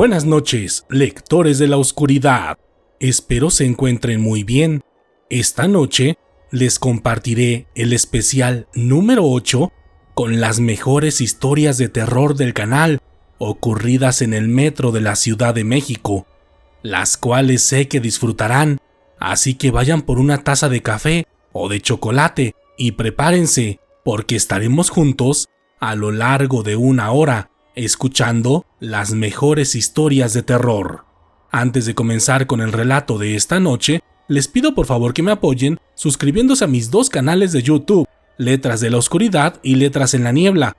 Buenas noches, lectores de la oscuridad. Espero se encuentren muy bien. Esta noche les compartiré el especial número 8 con las mejores historias de terror del canal ocurridas en el metro de la Ciudad de México, las cuales sé que disfrutarán, así que vayan por una taza de café o de chocolate y prepárense, porque estaremos juntos a lo largo de una hora escuchando las mejores historias de terror. Antes de comenzar con el relato de esta noche, les pido por favor que me apoyen suscribiéndose a mis dos canales de YouTube, Letras de la Oscuridad y Letras en la Niebla,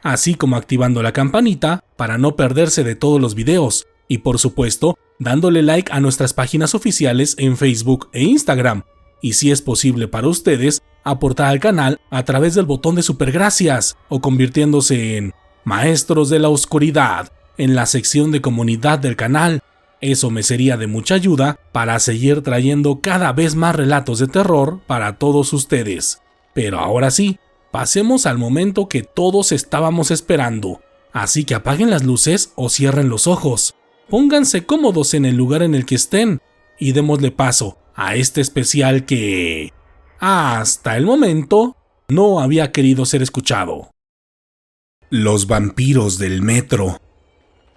así como activando la campanita para no perderse de todos los videos, y por supuesto, dándole like a nuestras páginas oficiales en Facebook e Instagram, y si es posible para ustedes, aportar al canal a través del botón de supergracias o convirtiéndose en Maestros de la Oscuridad en la sección de comunidad del canal. Eso me sería de mucha ayuda para seguir trayendo cada vez más relatos de terror para todos ustedes. Pero ahora sí, pasemos al momento que todos estábamos esperando. Así que apaguen las luces o cierren los ojos. Pónganse cómodos en el lugar en el que estén y démosle paso a este especial que, hasta el momento, no había querido ser escuchado. Los vampiros del metro.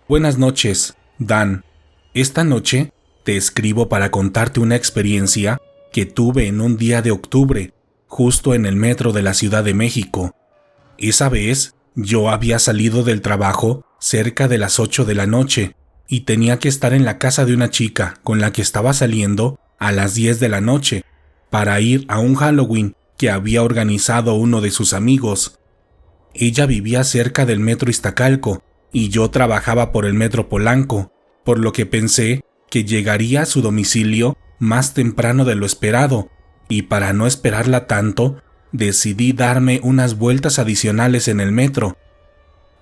Buenas noches, Dan. Esta noche te escribo para contarte una experiencia que tuve en un día de octubre, justo en el metro de la Ciudad de México. Esa vez, yo había salido del trabajo cerca de las 8 de la noche y tenía que estar en la casa de una chica con la que estaba saliendo a las 10 de la noche para ir a un Halloween que había organizado uno de sus amigos. Ella vivía cerca del metro Iztacalco y yo trabajaba por el metro Polanco, por lo que pensé que llegaría a su domicilio más temprano de lo esperado, y para no esperarla tanto, decidí darme unas vueltas adicionales en el metro.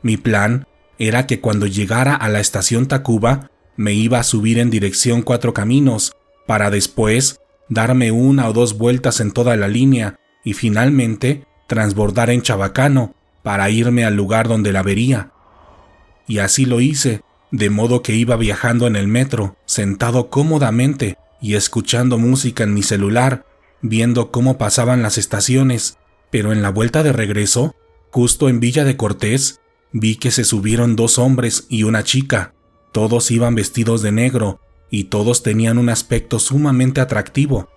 Mi plan era que cuando llegara a la estación Tacuba, me iba a subir en dirección Cuatro Caminos, para después darme una o dos vueltas en toda la línea y finalmente transbordar en Chabacano para irme al lugar donde la vería. Y así lo hice, de modo que iba viajando en el metro, sentado cómodamente y escuchando música en mi celular, viendo cómo pasaban las estaciones, pero en la vuelta de regreso, justo en Villa de Cortés, vi que se subieron dos hombres y una chica. Todos iban vestidos de negro y todos tenían un aspecto sumamente atractivo.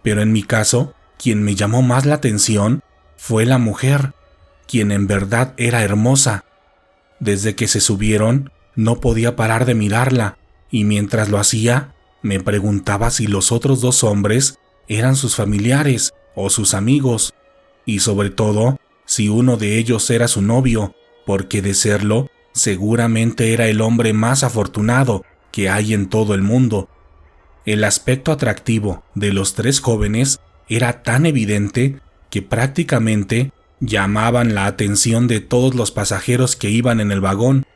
Pero en mi caso, quien me llamó más la atención fue la mujer, quien en verdad era hermosa. Desde que se subieron, no podía parar de mirarla, y mientras lo hacía, me preguntaba si los otros dos hombres eran sus familiares o sus amigos, y sobre todo, si uno de ellos era su novio, porque de serlo, seguramente era el hombre más afortunado que hay en todo el mundo. El aspecto atractivo de los tres jóvenes era tan evidente que prácticamente llamaban la atención de todos los pasajeros que iban en el vagón,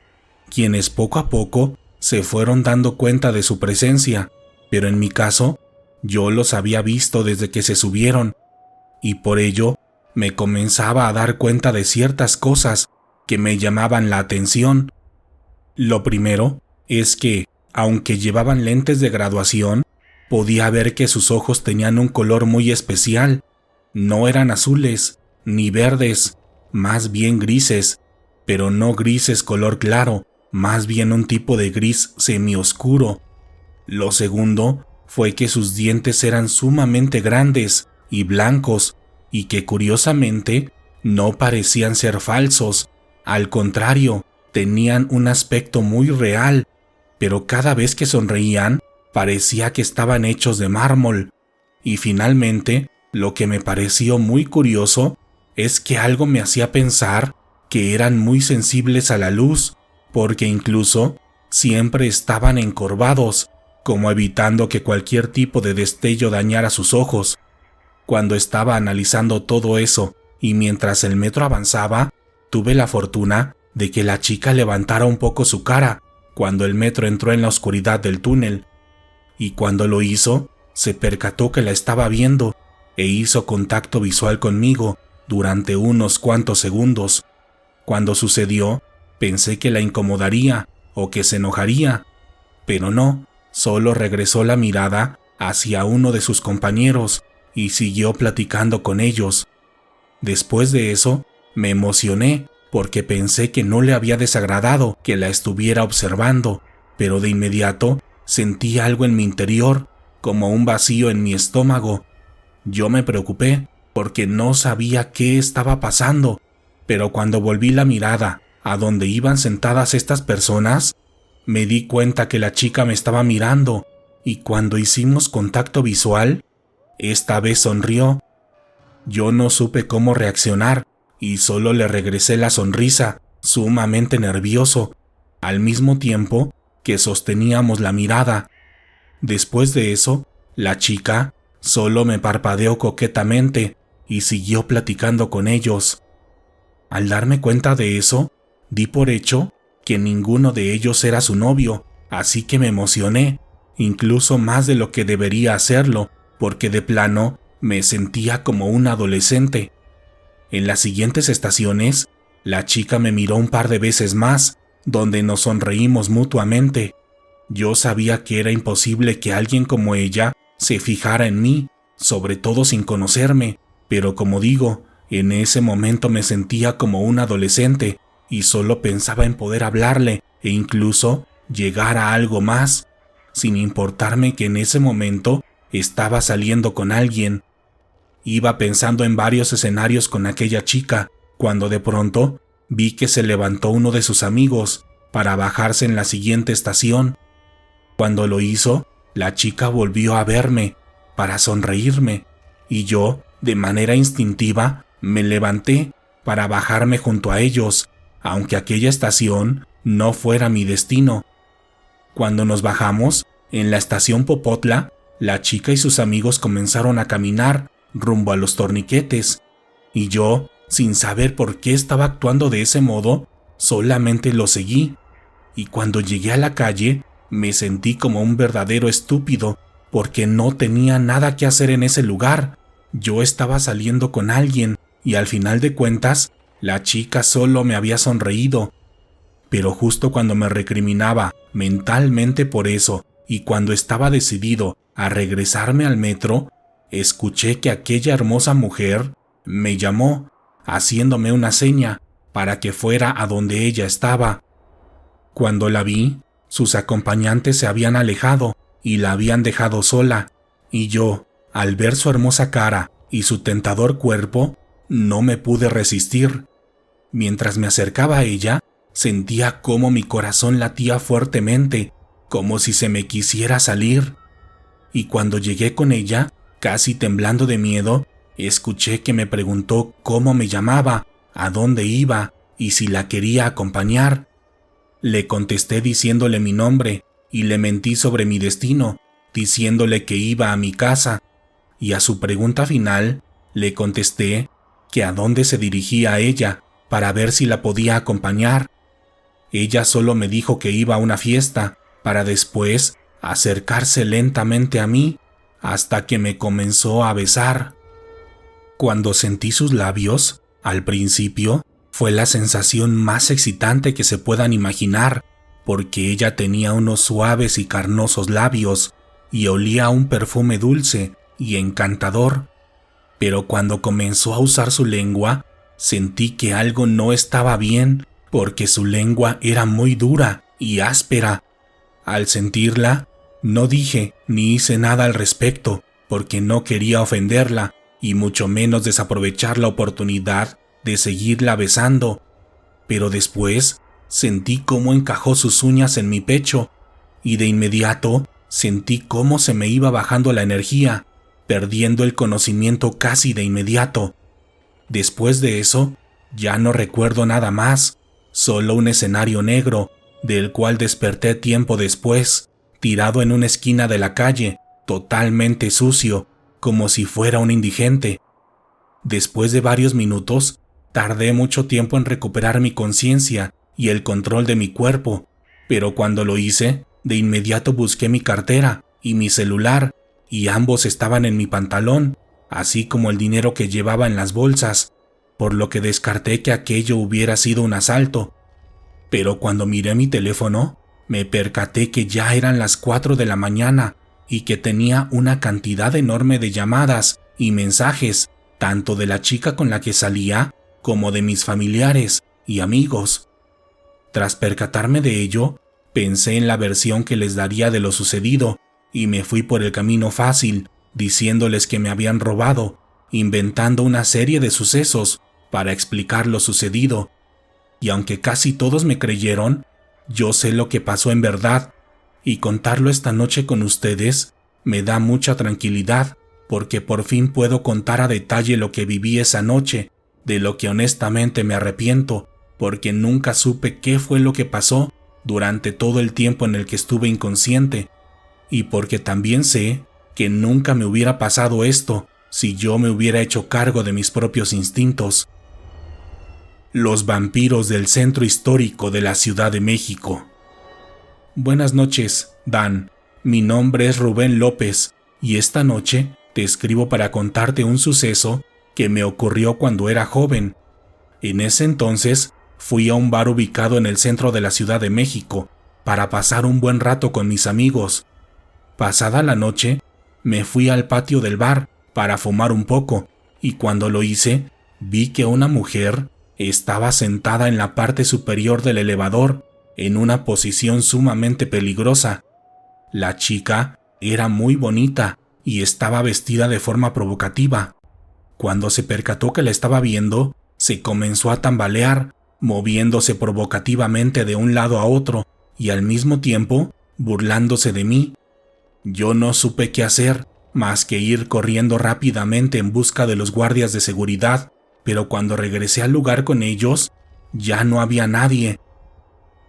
quienes poco a poco se fueron dando cuenta de su presencia, pero en mi caso, yo los había visto desde que se subieron, y por ello me comenzaba a dar cuenta de ciertas cosas que me llamaban la atención. Lo primero es que, aunque llevaban lentes de graduación, podía ver que sus ojos tenían un color muy especial. No eran azules ni verdes, más bien grises, pero no grises color claro, más bien un tipo de gris semioscuro. Lo segundo fue que sus dientes eran sumamente grandes y blancos, y que curiosamente no parecían ser falsos, al contrario, tenían un aspecto muy real, pero cada vez que sonreían parecía que estaban hechos de mármol. Y finalmente, lo que me pareció muy curioso es que algo me hacía pensar que eran muy sensibles a la luz, porque incluso siempre estaban encorvados, como evitando que cualquier tipo de destello dañara sus ojos. Cuando estaba analizando todo eso y mientras el metro avanzaba, tuve la fortuna de que la chica levantara un poco su cara cuando el metro entró en la oscuridad del túnel, y cuando lo hizo, se percató que la estaba viendo e hizo contacto visual conmigo durante unos cuantos segundos. Cuando sucedió, pensé que la incomodaría, o que se enojaría, pero no, solo regresó la mirada hacia uno de sus compañeros y siguió platicando con ellos. Después de eso, me emocioné porque pensé que no le había desagradado que la estuviera observando, pero de inmediato sentí algo en mi interior, como un vacío en mi estómago. Yo me preocupé porque no sabía qué estaba pasando, pero cuando volví la mirada a donde iban sentadas estas personas, me di cuenta que la chica me estaba mirando, y cuando hicimos contacto visual, esta vez sonrió. Yo no supe cómo reaccionar y solo le regresé la sonrisa, sumamente nervioso, al mismo tiempo que sosteníamos la mirada. Después de eso, la chica solo me parpadeó coquetamente y siguió platicando con ellos. Al darme cuenta de eso, di por hecho que ninguno de ellos era su novio, así que me emocioné, incluso más de lo que debería hacerlo, porque de plano me sentía como un adolescente. En las siguientes estaciones, la chica me miró un par de veces más, donde nos sonreímos mutuamente. Yo sabía que era imposible que alguien como ella se fijara en mí, sobre todo sin conocerme, pero como digo, en ese momento me sentía como un adolescente y solo pensaba en poder hablarle e incluso llegar a algo más, sin importarme que en ese momento estaba saliendo con alguien. Iba pensando en varios escenarios con aquella chica, cuando de pronto vi que se levantó uno de sus amigos para bajarse en la siguiente estación. Cuando lo hizo, la chica volvió a verme para sonreírme y yo, de manera instintiva, me levanté para bajarme junto a ellos, aunque aquella estación no fuera mi destino. Cuando nos bajamos, en la estación Popotla, la chica y sus amigos comenzaron a caminar rumbo a los torniquetes, y yo, sin saber por qué estaba actuando de ese modo, solamente lo seguí, y cuando llegué a la calle, me sentí como un verdadero estúpido, porque no tenía nada que hacer en ese lugar. Yo estaba saliendo con alguien, y al final de cuentas, la chica solo me había sonreído. Pero justo cuando me recriminaba mentalmente por eso, y cuando estaba decidido a regresarme al metro, escuché que aquella hermosa mujer me llamó, haciéndome una seña para que fuera a donde ella estaba. Cuando la vi, sus acompañantes se habían alejado y la habían dejado sola, y yo, al ver su hermosa cara y su tentador cuerpo, no me pude resistir. Mientras me acercaba a ella, sentía cómo mi corazón latía fuertemente, como si se me quisiera salir. Y cuando llegué con ella, casi temblando de miedo, escuché que me preguntó cómo me llamaba, a dónde iba y si la quería acompañar. Le contesté diciéndole mi nombre y le mentí sobre mi destino, diciéndole que iba a mi casa, y a su pregunta final le contesté que a dónde se dirigía ella para ver si la podía acompañar. Ella solo me dijo que iba a una fiesta, para después acercarse lentamente a mí hasta que me comenzó a besar. Cuando sentí sus labios, al principio, fue la sensación más excitante que se puedan imaginar, porque ella tenía unos suaves y carnosos labios y olía a un perfume dulce y encantador. Pero cuando comenzó a usar su lengua, sentí que algo no estaba bien, porque su lengua era muy dura y áspera. Al sentirla, no dije ni hice nada al respecto, porque no quería ofenderla y mucho menos desaprovechar la oportunidad de seguirla besando. Pero después sentí cómo encajó sus uñas en mi pecho y de inmediato sentí cómo se me iba bajando la energía, perdiendo el conocimiento casi de inmediato. Después de eso, ya no recuerdo nada más, solo un escenario negro, del cual desperté tiempo después, tirado en una esquina de la calle, totalmente sucio, como si fuera un indigente. Después de varios minutos, tardé mucho tiempo en recuperar mi conciencia y el control de mi cuerpo, pero cuando lo hice, de inmediato busqué mi cartera y mi celular, y ambos estaban en mi pantalón, así como el dinero que llevaba en las bolsas, por lo que descarté que aquello hubiera sido un asalto. Pero cuando miré mi teléfono, me percaté que ya eran las 4 de la mañana y que tenía una cantidad enorme de llamadas y mensajes, tanto de la chica con la que salía como de mis familiares y amigos. Tras percatarme de ello, pensé en la versión que les daría de lo sucedido y me fui por el camino fácil, diciéndoles que me habían robado, inventando una serie de sucesos para explicar lo sucedido. Y aunque casi todos me creyeron, yo sé lo que pasó en verdad, y contarlo esta noche con ustedes me da mucha tranquilidad, porque por fin puedo contar a detalle lo que viví esa noche, de lo que honestamente me arrepiento, porque nunca supe qué fue lo que pasó durante todo el tiempo en el que estuve inconsciente, y porque también sé que nunca me hubiera pasado esto si yo me hubiera hecho cargo de mis propios instintos. Los vampiros del centro histórico de la Ciudad de México. Buenas noches, Dan. Mi nombre es Rubén López y esta noche te escribo para contarte un suceso que me ocurrió cuando era joven. En ese entonces fui a un bar ubicado en el centro de la Ciudad de México para pasar un buen rato con mis amigos. Pasada la noche, me fui al patio del bar para fumar un poco y cuando lo hice, vi que una mujer estaba sentada en la parte superior del elevador en una posición sumamente peligrosa. La chica era muy bonita y estaba vestida de forma provocativa. Cuando se percató que la estaba viendo, se comenzó a tambalear, moviéndose provocativamente de un lado a otro y al mismo tiempo burlándose de mí. Yo no supe qué hacer más que ir corriendo rápidamente en busca de los guardias de seguridad, pero cuando regresé al lugar con ellos, ya no había nadie.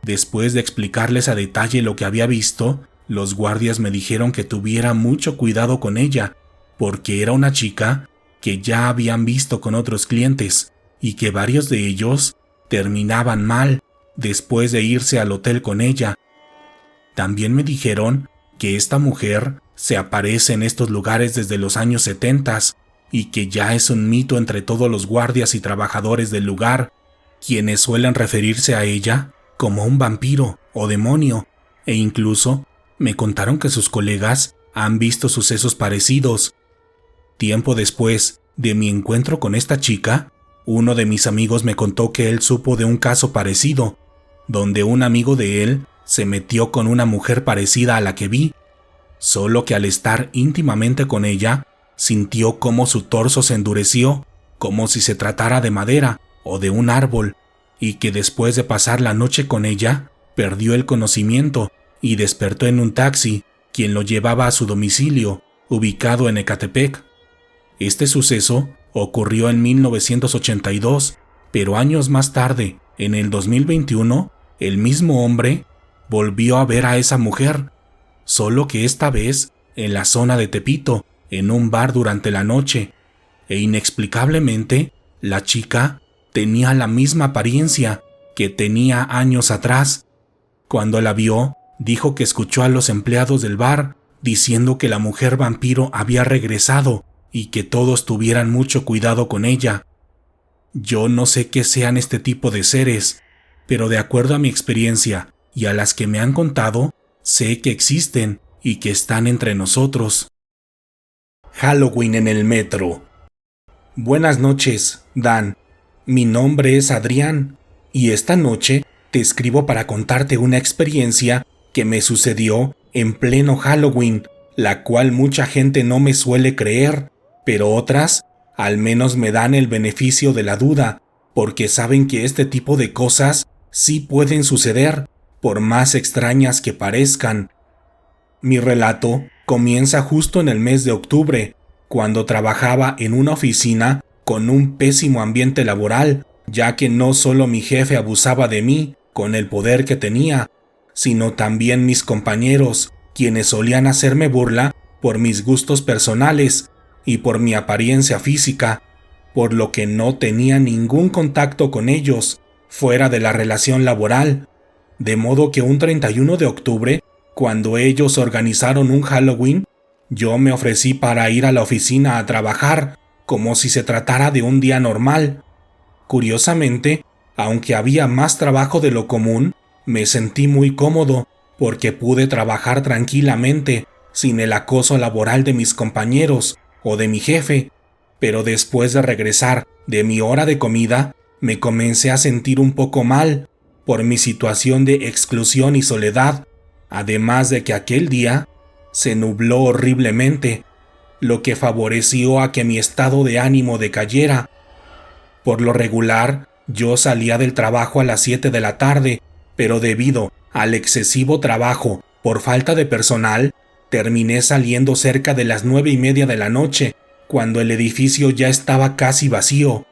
Después de explicarles a detalle lo que había visto, los guardias me dijeron que tuviera mucho cuidado con ella, porque era una chica que ya habían visto con otros clientes y que varios de ellos terminaban mal después de irse al hotel con ella. También me dijeron que esta mujer se aparece en estos lugares desde los años 70 y que ya es un mito entre todos los guardias y trabajadores del lugar, quienes suelen referirse a ella como un vampiro o demonio, e incluso me contaron que sus colegas han visto sucesos parecidos. Tiempo después de mi encuentro con esta chica, uno de mis amigos me contó que él supo de un caso parecido, donde un amigo de él se metió con una mujer parecida a la que vi, solo que al estar íntimamente con ella, sintió cómo su torso se endureció, como si se tratara de madera o de un árbol, y que después de pasar la noche con ella, perdió el conocimiento y despertó en un taxi, quien lo llevaba a su domicilio, ubicado en Ecatepec. Este suceso ocurrió en 1982, pero años más tarde, en el 2021, el mismo hombre volvió a ver a esa mujer, solo que esta vez en la zona de Tepito, en un bar durante la noche, e inexplicablemente la chica tenía la misma apariencia que tenía años atrás. Cuando la vio, dijo que escuchó a los empleados del bar diciendo que la mujer vampiro había regresado y que todos tuvieran mucho cuidado con ella. Yo no sé qué sean este tipo de seres, pero de acuerdo a mi experiencia y a las que me han contado, sé que existen y que están entre nosotros. Halloween en el metro. Buenas noches, Dan. Mi nombre es Adrián y esta noche te escribo para contarte una experiencia que me sucedió en pleno Halloween, la cual mucha gente no me suele creer, pero otras al menos me dan el beneficio de la duda, porque saben que este tipo de cosas sí pueden suceder, por más extrañas que parezcan. Mi relato comienza justo en el mes de octubre, cuando trabajaba en una oficina con un pésimo ambiente laboral, ya que no solo mi jefe abusaba de mí con el poder que tenía, sino también mis compañeros, quienes solían hacerme burla por mis gustos personales y por mi apariencia física, por lo que no tenía ningún contacto con ellos fuera de la relación laboral, de modo que un 31 de octubre, cuando ellos organizaron un Halloween, yo me ofrecí para ir a la oficina a trabajar, como si se tratara de un día normal. Curiosamente, aunque había más trabajo de lo común, me sentí muy cómodo, porque pude trabajar tranquilamente sin el acoso laboral de mis compañeros o de mi jefe, pero después de regresar de mi hora de comida, me comencé a sentir un poco mal por mi situación de exclusión y soledad, además de que aquel día se nubló horriblemente, lo que favoreció a que mi estado de ánimo decayera. Por lo regular, yo salía del trabajo a las 7 de la tarde, pero debido al excesivo trabajo por falta de personal, terminé saliendo cerca de las 9:30 de la noche, cuando el edificio ya estaba casi vacío.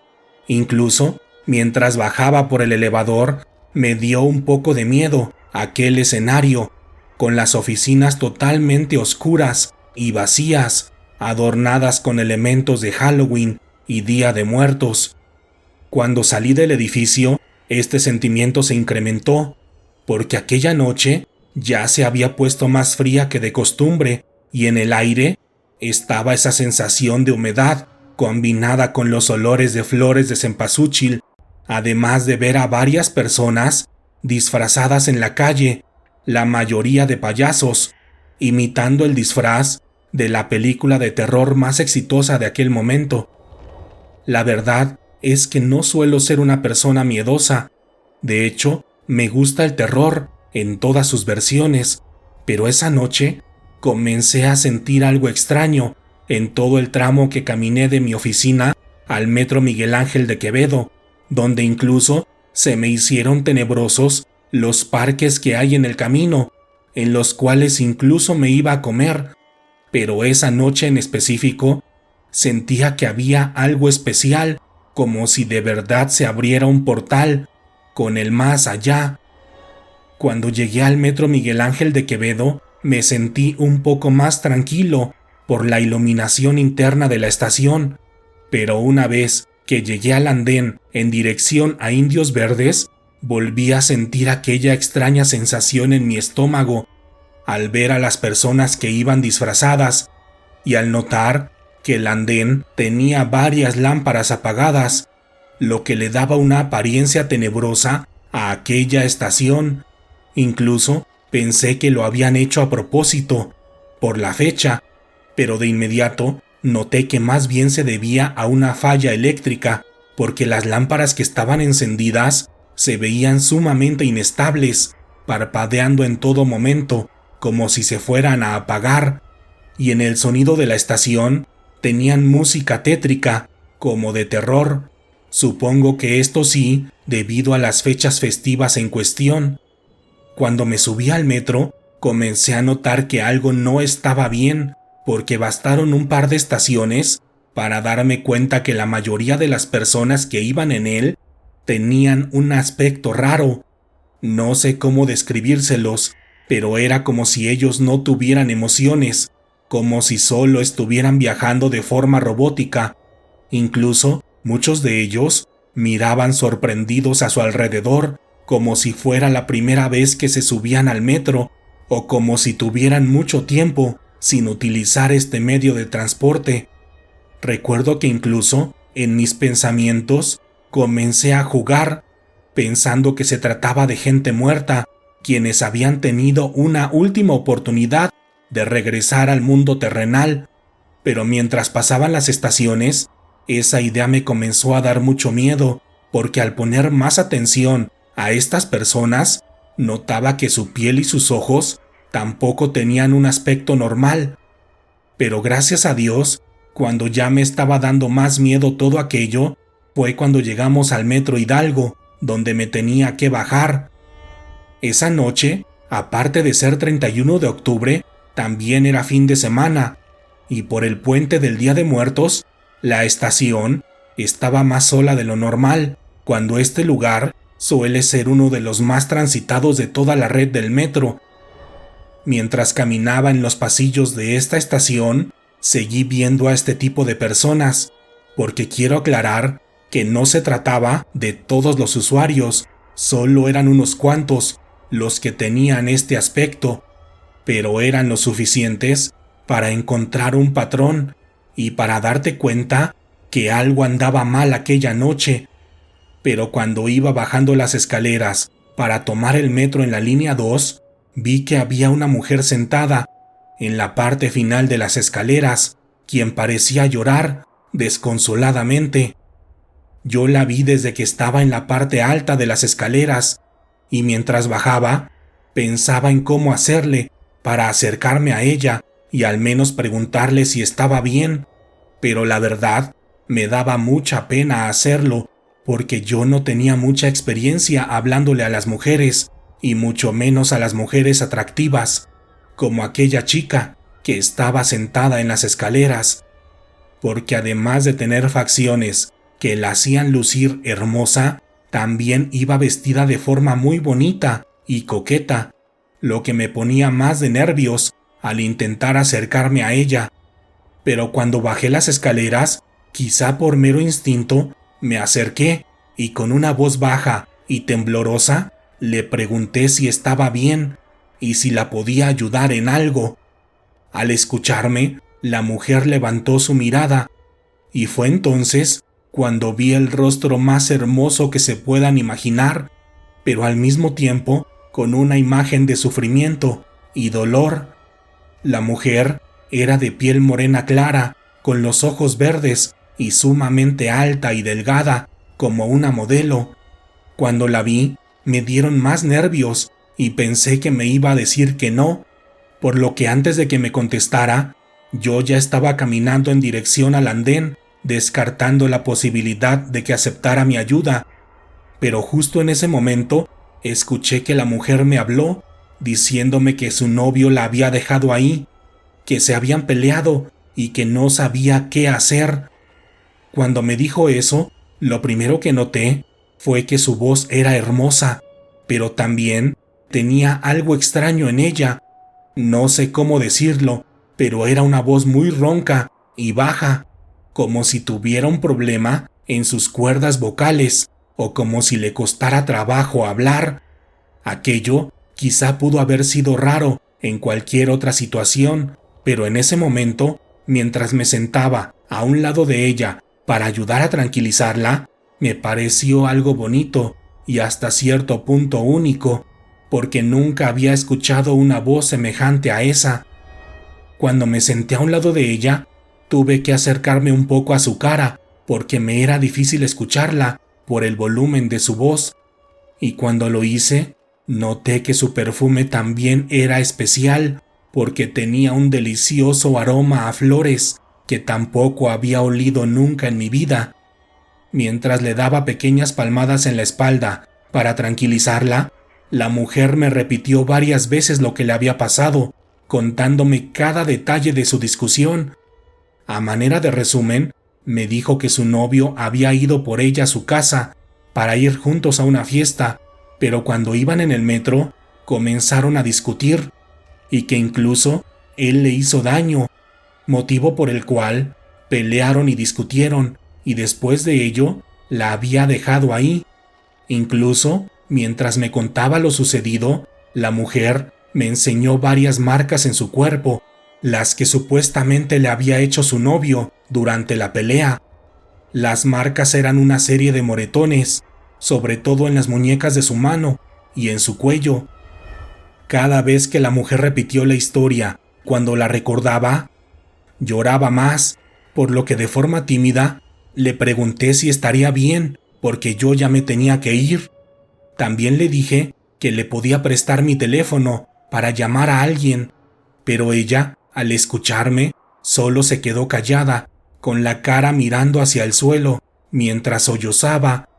Incluso, mientras bajaba por el elevador, me dio un poco de miedo aquel escenario, con las oficinas totalmente oscuras y vacías, adornadas con elementos de Halloween y Día de Muertos. Cuando salí del edificio, este sentimiento se incrementó, porque aquella noche ya se había puesto más fría que de costumbre y en el aire estaba esa sensación de humedad combinada con los olores de flores de cempasúchil, además de ver a varias personas disfrazadas en la calle, la mayoría de payasos, imitando el disfraz de la película de terror más exitosa de aquel momento. La verdad es que no suelo ser una persona miedosa. De hecho, me gusta el terror en todas sus versiones, pero esa noche comencé a sentir algo extraño en todo el tramo que caminé de mi oficina al Metro Miguel Ángel de Quevedo, donde incluso se me hicieron tenebrosos los parques que hay en el camino, en los cuales incluso me iba a comer, pero esa noche en específico sentía que había algo especial, como si de verdad se abriera un portal con el más allá. Cuando llegué al Metro Miguel Ángel de Quevedo, me sentí un poco más tranquilo por la iluminación interna de la estación, pero una vez que llegué al andén en dirección a Indios Verdes, volví a sentir aquella extraña sensación en mi estómago al ver a las personas que iban disfrazadas y al notar que el andén tenía varias lámparas apagadas, lo que le daba una apariencia tenebrosa a aquella estación. Incluso pensé que lo habían hecho a propósito, por la fecha, pero de inmediato noté que más bien se debía a una falla eléctrica, porque las lámparas que estaban encendidas se veían sumamente inestables, parpadeando en todo momento, como si se fueran a apagar, y en el sonido de la estación tenían música tétrica, como de terror. Supongo que esto sí, debido a las fechas festivas en cuestión. Cuando me subí al metro, comencé a notar que algo no estaba bien, porque bastaron un par de estaciones para darme cuenta que la mayoría de las personas que iban en él tenían un aspecto raro. No sé cómo describírselos, pero era como si ellos no tuvieran emociones, como si solo estuvieran viajando de forma robótica. Incluso, muchos de ellos miraban sorprendidos a su alrededor, como si fuera la primera vez que se subían al metro, o como si tuvieran mucho tiempo sin utilizar este medio de transporte. Recuerdo que incluso, en mis pensamientos, comencé a jugar, pensando que se trataba de gente muerta, quienes habían tenido una última oportunidad de regresar al mundo terrenal. Pero mientras pasaban las estaciones, esa idea me comenzó a dar mucho miedo, porque al poner más atención a estas personas, notaba que su piel y sus ojos tampoco tenían un aspecto normal. Pero gracias a Dios, cuando ya me estaba dando más miedo todo aquello, fue cuando llegamos al Metro Hidalgo, donde me tenía que bajar. Esa noche, aparte de ser 31 de octubre, también era fin de semana, y por el puente del Día de Muertos, la estación estaba más sola de lo normal, cuando este lugar suele ser uno de los más transitados de toda la red del metro. Mientras caminaba en los pasillos de esta estación, seguí viendo a este tipo de personas, porque quiero aclarar que no se trataba de todos los usuarios, solo eran unos cuantos los que tenían este aspecto, pero eran lo suficientes para encontrar un patrón y para darte cuenta que algo andaba mal aquella noche. Pero cuando iba bajando las escaleras para tomar el metro en la línea 2, vi que había una mujer sentada en la parte final de las escaleras, quien parecía llorar desconsoladamente. Yo la vi desde que estaba en la parte alta de las escaleras, y mientras bajaba, pensaba en cómo hacerle para acercarme a ella y al menos preguntarle si estaba bien, pero la verdad, me daba mucha pena hacerlo, porque yo no tenía mucha experiencia hablándole a las mujeres, y mucho menos a las mujeres atractivas, como aquella chica que estaba sentada en las escaleras, porque además de tener facciones que la hacían lucir hermosa, también iba vestida de forma muy bonita y coqueta, lo que me ponía más de nervios al intentar acercarme a ella. Pero cuando bajé las escaleras, quizá por mero instinto, me acerqué y con una voz baja y temblorosa le pregunté si estaba bien y si la podía ayudar en algo. Al escucharme, la mujer levantó su mirada y fue entonces cuando vi el rostro más hermoso que se puedan imaginar, pero al mismo tiempo con una imagen de sufrimiento y dolor. La mujer era de piel morena clara, con los ojos verdes y sumamente alta y delgada, como una modelo. Cuando la vi, me dieron más nervios y pensé que me iba a decir que no, por lo que antes de que me contestara, yo ya estaba caminando en dirección al andén, descartando la posibilidad de que aceptara mi ayuda. Pero justo en ese momento, escuché que la mujer me habló, diciéndome que su novio la había dejado ahí, que se habían peleado y que no sabía qué hacer. Cuando me dijo eso, lo primero que noté fue que su voz era hermosa, pero también tenía algo extraño en ella. No sé cómo decirlo, pero era una voz muy ronca y baja, como si tuviera un problema en sus cuerdas vocales o como si le costara trabajo hablar. Aquello quizá pudo haber sido raro en cualquier otra situación, pero en ese momento, mientras me sentaba a un lado de ella para ayudar a tranquilizarla, me pareció algo bonito y hasta cierto punto único, porque nunca había escuchado una voz semejante a esa. Cuando me senté a un lado de ella, tuve que acercarme un poco a su cara, porque me era difícil escucharla por el volumen de su voz, y cuando lo hice, noté que su perfume también era especial, porque tenía un delicioso aroma a flores que tampoco había olido nunca en mi vida. Mientras le daba pequeñas palmadas en la espalda para tranquilizarla, la mujer me repitió varias veces lo que le había pasado, contándome cada detalle de su discusión. A manera de resumen, me dijo que su novio había ido por ella a su casa para ir juntos a una fiesta, pero cuando iban en el metro, comenzaron a discutir, y que incluso él le hizo daño, motivo por el cual pelearon y discutieron, y después de ello la había dejado ahí. Incluso, mientras me contaba lo sucedido, la mujer me enseñó varias marcas en su cuerpo, las que supuestamente le había hecho su novio durante la pelea. Las marcas eran una serie de moretones, sobre todo en las muñecas de su mano y en su cuello. Cada vez que la mujer repitió la historia, cuando la recordaba, lloraba más, por lo que de forma tímida le pregunté si estaría bien, porque yo ya me tenía que ir. También le dije que le podía prestar mi teléfono para llamar a alguien, pero ella, al escucharme, solo se quedó callada, con la cara mirando hacia el suelo, mientras sollozaba,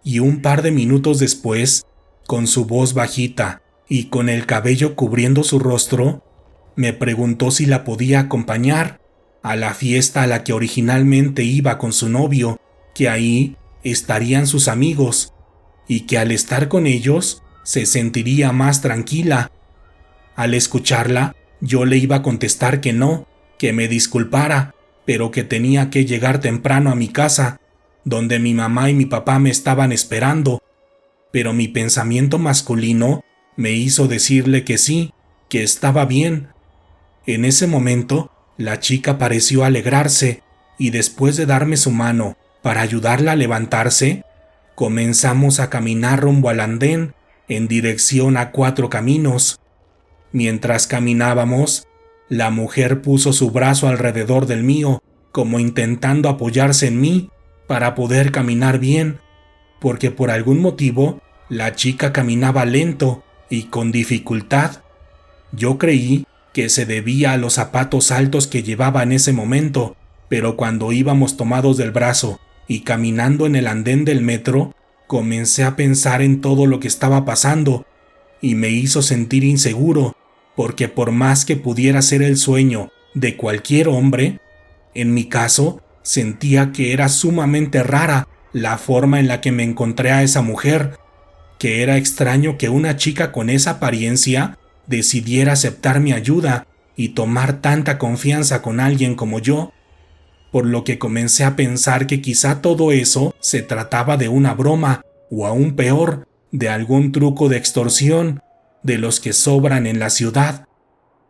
y un par de minutos después, con su voz bajita y con el cabello cubriendo su rostro, me preguntó si la podía acompañar a la fiesta a la que originalmente iba con su novio, que ahí estarían sus amigos, y que al estar con ellos se sentiría más tranquila. Al escucharla, yo le iba a contestar que no, que me disculpara, pero que tenía que llegar temprano a mi casa, donde mi mamá y mi papá me estaban esperando. Pero mi pensamiento masculino me hizo decirle que sí, que estaba bien. En ese momento, la chica pareció alegrarse, y después de darme su mano para ayudarla a levantarse, comenzamos a caminar rumbo al andén en dirección a 4 Caminos. Mientras caminábamos, la mujer puso su brazo alrededor del mío, como intentando apoyarse en mí para poder caminar bien, porque por algún motivo la chica caminaba lento y con dificultad. Yo creí que se debía a los zapatos altos que llevaba en ese momento, pero cuando íbamos tomados del brazo y caminando en el andén del metro, comencé a pensar en todo lo que estaba pasando y me hizo sentir inseguro, porque por más que pudiera ser el sueño de cualquier hombre, en mi caso sentía que era sumamente rara la forma en la que me encontré a esa mujer, que era extraño que una chica con esa apariencia decidiera aceptar mi ayuda y tomar tanta confianza con alguien como yo, por lo que comencé a pensar que quizá todo eso se trataba de una broma, o aún peor, de algún truco de extorsión, de los que sobran en la ciudad.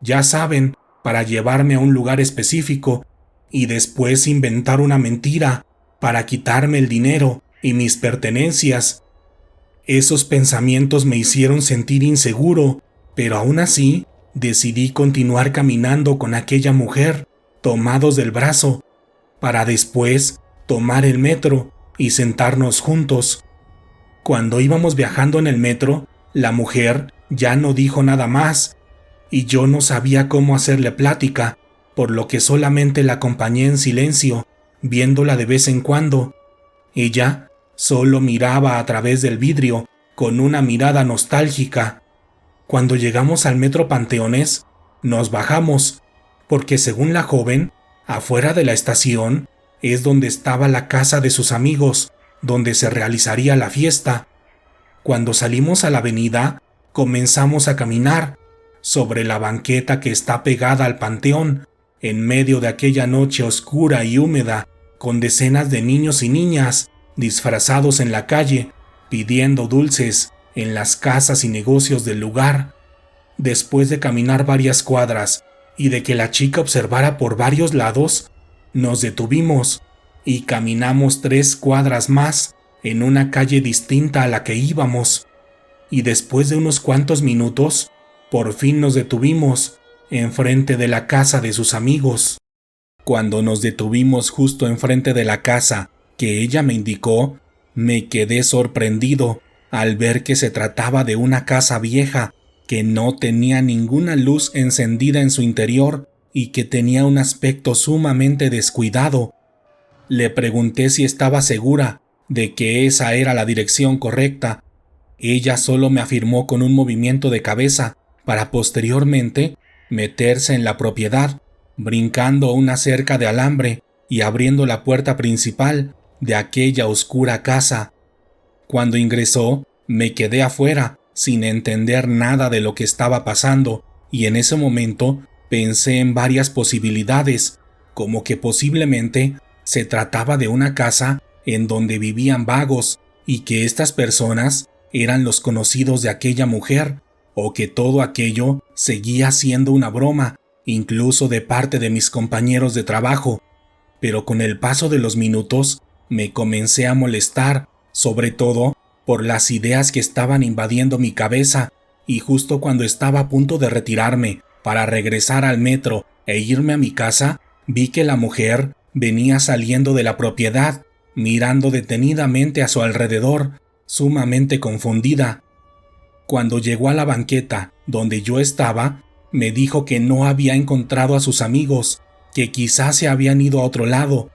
Ya saben, para llevarme a un lugar específico y después inventar una mentira para quitarme el dinero y mis pertenencias. Esos pensamientos me hicieron sentir inseguro, pero aún así decidí continuar caminando con aquella mujer, tomados del brazo, para después tomar el metro y sentarnos juntos. Cuando íbamos viajando en el metro, la mujer ya no dijo nada más, y yo no sabía cómo hacerle plática, por lo que solamente la acompañé en silencio, viéndola de vez en cuando. Ella solo miraba a través del vidrio, con una mirada nostálgica. Cuando llegamos al metro Panteones, nos bajamos, porque según la joven, afuera de la estación es donde estaba la casa de sus amigos, donde se realizaría la fiesta. Cuando salimos a la avenida, comenzamos a caminar sobre la banqueta que está pegada al panteón, en medio de aquella noche oscura y húmeda, con decenas de niños y niñas disfrazados en la calle, pidiendo dulces en las casas y negocios del lugar. Después de caminar varias cuadras y de que la chica observara por varios lados, nos detuvimos y caminamos 3 cuadras más en una calle distinta a la que íbamos, y después de unos cuantos minutos, por fin nos detuvimos enfrente de la casa de sus amigos. Cuando nos detuvimos justo enfrente de la casa que ella me indicó, me quedé sorprendido al ver que se trataba de una casa vieja que no tenía ninguna luz encendida en su interior y que tenía un aspecto sumamente descuidado. Le pregunté si estaba segura de que esa era la dirección correcta. Ella solo me afirmó con un movimiento de cabeza para posteriormente meterse en la propiedad, brincando una cerca de alambre y abriendo la puerta principal de aquella oscura casa. Cuando ingresó, me quedé afuera, sin entender nada de lo que estaba pasando, y en ese momento pensé en varias posibilidades, como que posiblemente se trataba de una casa en donde vivían vagos y que estas personas eran los conocidos de aquella mujer, o que todo aquello seguía siendo una broma, incluso de parte de mis compañeros de trabajo. Pero con el paso de los minutos me comencé a molestar, sobre todo por las ideas que estaban invadiendo mi cabeza, y justo cuando estaba a punto de retirarme para regresar al metro e irme a mi casa, vi que la mujer venía saliendo de la propiedad, mirando detenidamente a su alrededor, sumamente confundida. Cuando llegó a la banqueta donde yo estaba, me dijo que no había encontrado a sus amigos, que quizás se habían ido a otro lado.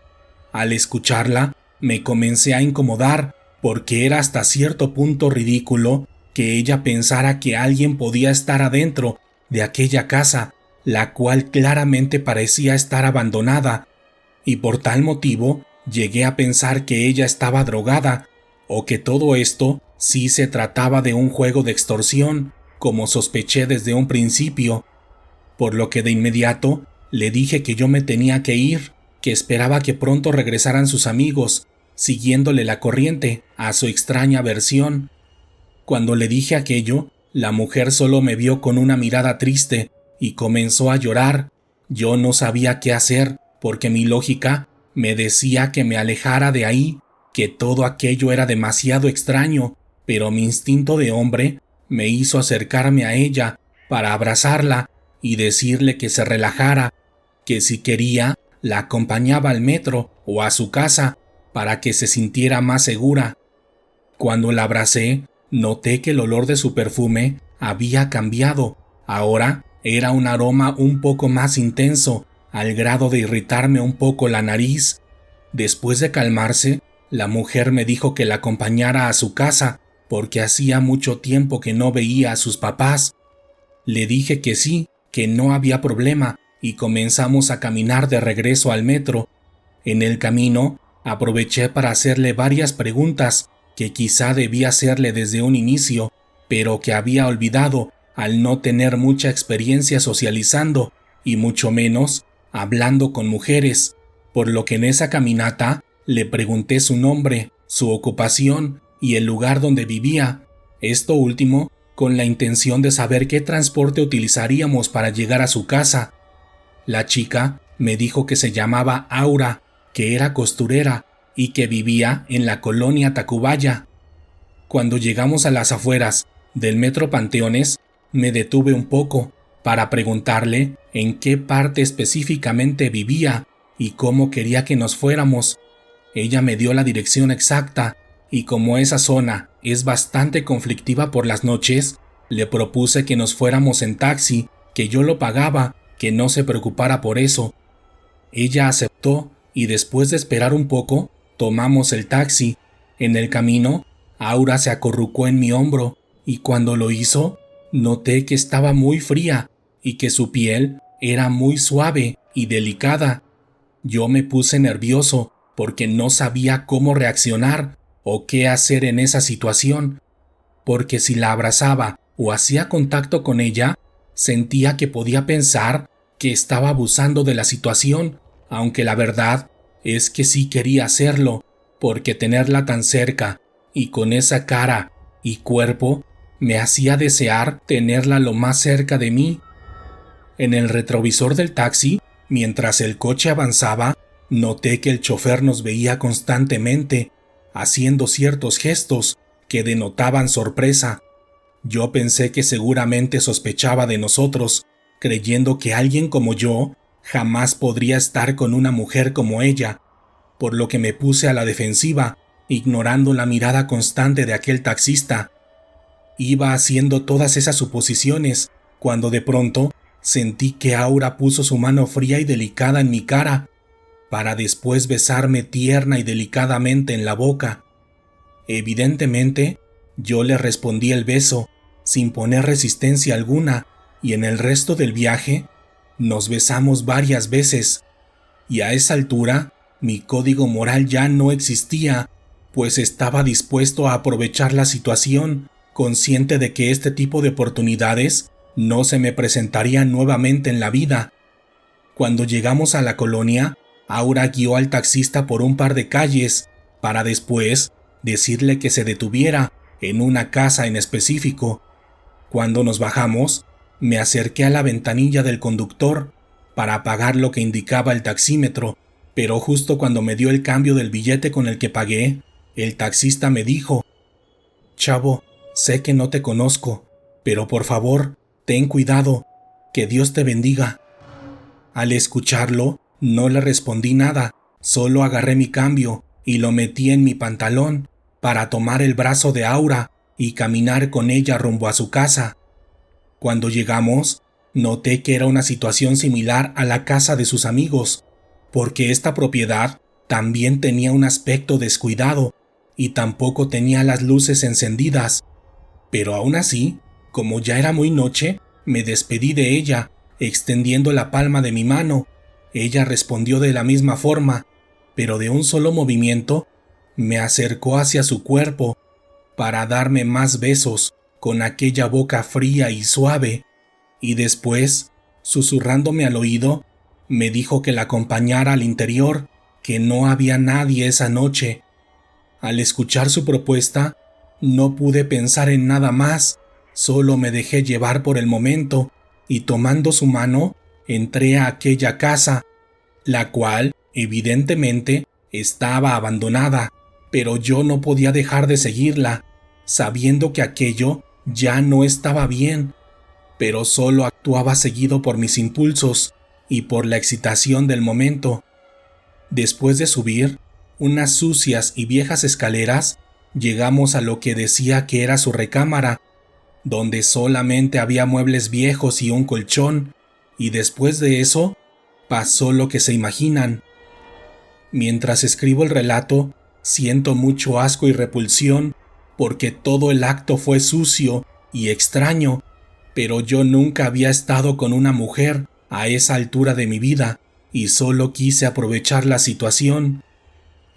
Al escucharla, me comencé a incomodar, porque era hasta cierto punto ridículo que ella pensara que alguien podía estar adentro de aquella casa, la cual claramente parecía estar abandonada, y por tal motivo llegué a pensar que ella estaba drogada, o que todo esto sí se trataba de un juego de extorsión, como sospeché desde un principio, por lo que de inmediato le dije que yo me tenía que ir, que esperaba que pronto regresaran sus amigos, siguiéndole la corriente a su extraña versión. Cuando le dije aquello, la mujer solo me vio con una mirada triste y comenzó a llorar. Yo no sabía qué hacer, porque mi lógica me decía que me alejara de ahí, que todo aquello era demasiado extraño, pero mi instinto de hombre me hizo acercarme a ella para abrazarla y decirle que se relajara, que si quería, la acompañaba al metro o a su casa para que se sintiera más segura. Cuando la abracé, noté que el olor de su perfume había cambiado. Ahora era un aroma un poco más intenso, al grado de irritarme un poco la nariz. Después de calmarse, la mujer me dijo que la acompañara a su casa, porque hacía mucho tiempo que no veía a sus papás. Le dije que sí, que no había problema, y comenzamos a caminar de regreso al metro. En el camino, aproveché para hacerle varias preguntas que quizá debía hacerle desde un inicio, pero que había olvidado al no tener mucha experiencia socializando y mucho menos hablando con mujeres, por lo que en esa caminata le pregunté su nombre, su ocupación y el lugar donde vivía, esto último con la intención de saber qué transporte utilizaríamos para llegar a su casa. La chica me dijo que se llamaba Aura, que era costurera y que vivía en la colonia Tacubaya. Cuando llegamos a las afueras del metro Panteones, me detuve un poco para preguntarle en qué parte específicamente vivía y cómo quería que nos fuéramos. Ella me dio la dirección exacta y como esa zona es bastante conflictiva por las noches, le propuse que nos fuéramos en taxi, que yo lo pagaba, que no se preocupara por eso. Ella aceptó y después de esperar un poco, tomamos el taxi. En el camino, Aura se acurrucó en mi hombro y cuando lo hizo, noté que estaba muy fría y que su piel era muy suave y delicada. Yo me puse nervioso porque no sabía cómo reaccionar o qué hacer en esa situación, porque si la abrazaba o hacía contacto con ella, sentía que podía pensar que estaba abusando de la situación, aunque la verdad es que sí quería hacerlo, porque tenerla tan cerca y con esa cara y cuerpo me hacía desear tenerla lo más cerca de mí. En el retrovisor del taxi, mientras el coche avanzaba, noté que el chofer nos veía constantemente, haciendo ciertos gestos que denotaban sorpresa. Yo pensé que seguramente sospechaba de nosotros, creyendo que alguien como yo jamás podría estar con una mujer como ella, por lo que me puse a la defensiva, ignorando la mirada constante de aquel taxista. Iba haciendo todas esas suposiciones, cuando de pronto sentí que Aura puso su mano fría y delicada en mi cara, para después besarme tierna y delicadamente en la boca. Evidentemente, yo le respondí el beso, sin poner resistencia alguna, y en el resto del viaje, nos besamos varias veces. Y a esa altura, mi código moral ya no existía, pues estaba dispuesto a aprovechar la situación, consciente de que este tipo de oportunidades no se me presentarían nuevamente en la vida. Cuando llegamos a la colonia, Aura guió al taxista por un par de calles, para después decirle que se detuviera en una casa en específico. Cuando nos bajamos, me acerqué a la ventanilla del conductor para apagar lo que indicaba el taxímetro, pero justo cuando me dio el cambio del billete con el que pagué, el taxista me dijo: «Chavo, sé que no te conozco, pero por favor, ten cuidado, que Dios te bendiga». Al escucharlo, no le respondí nada, solo agarré mi cambio y lo metí en mi pantalón para tomar el brazo de Aura y caminar con ella rumbo a su casa. Cuando llegamos, noté que era una situación similar a la casa de sus amigos, porque esta propiedad también tenía un aspecto descuidado y tampoco tenía las luces encendidas. Pero aún así, como ya era muy noche, me despedí de ella, extendiendo la palma de mi mano. Ella respondió de la misma forma, pero de un solo movimiento, me acercó hacia su cuerpo para darme más besos con aquella boca fría y suave, y después, susurrándome al oído, me dijo que la acompañara al interior, que no había nadie esa noche. Al escuchar su propuesta, no pude pensar en nada más, solo me dejé llevar por el momento, y tomando su mano, entré a aquella casa, la cual, evidentemente, estaba abandonada, pero yo no podía dejar de seguirla, sabiendo que aquello ya no estaba bien. pero solo actuaba seguido por mis impulsos y por la excitación del momento. Después de subir unas sucias y viejas escaleras, llegamos a lo que decía que era su recámara, donde solamente había muebles viejos y un colchón, y después de eso pasó lo que se imaginan. Mientras escribo el relato, siento mucho asco y repulsión porque todo el acto fue sucio y extraño, pero yo nunca había estado con una mujer a esa altura de mi vida y solo quise aprovechar la situación.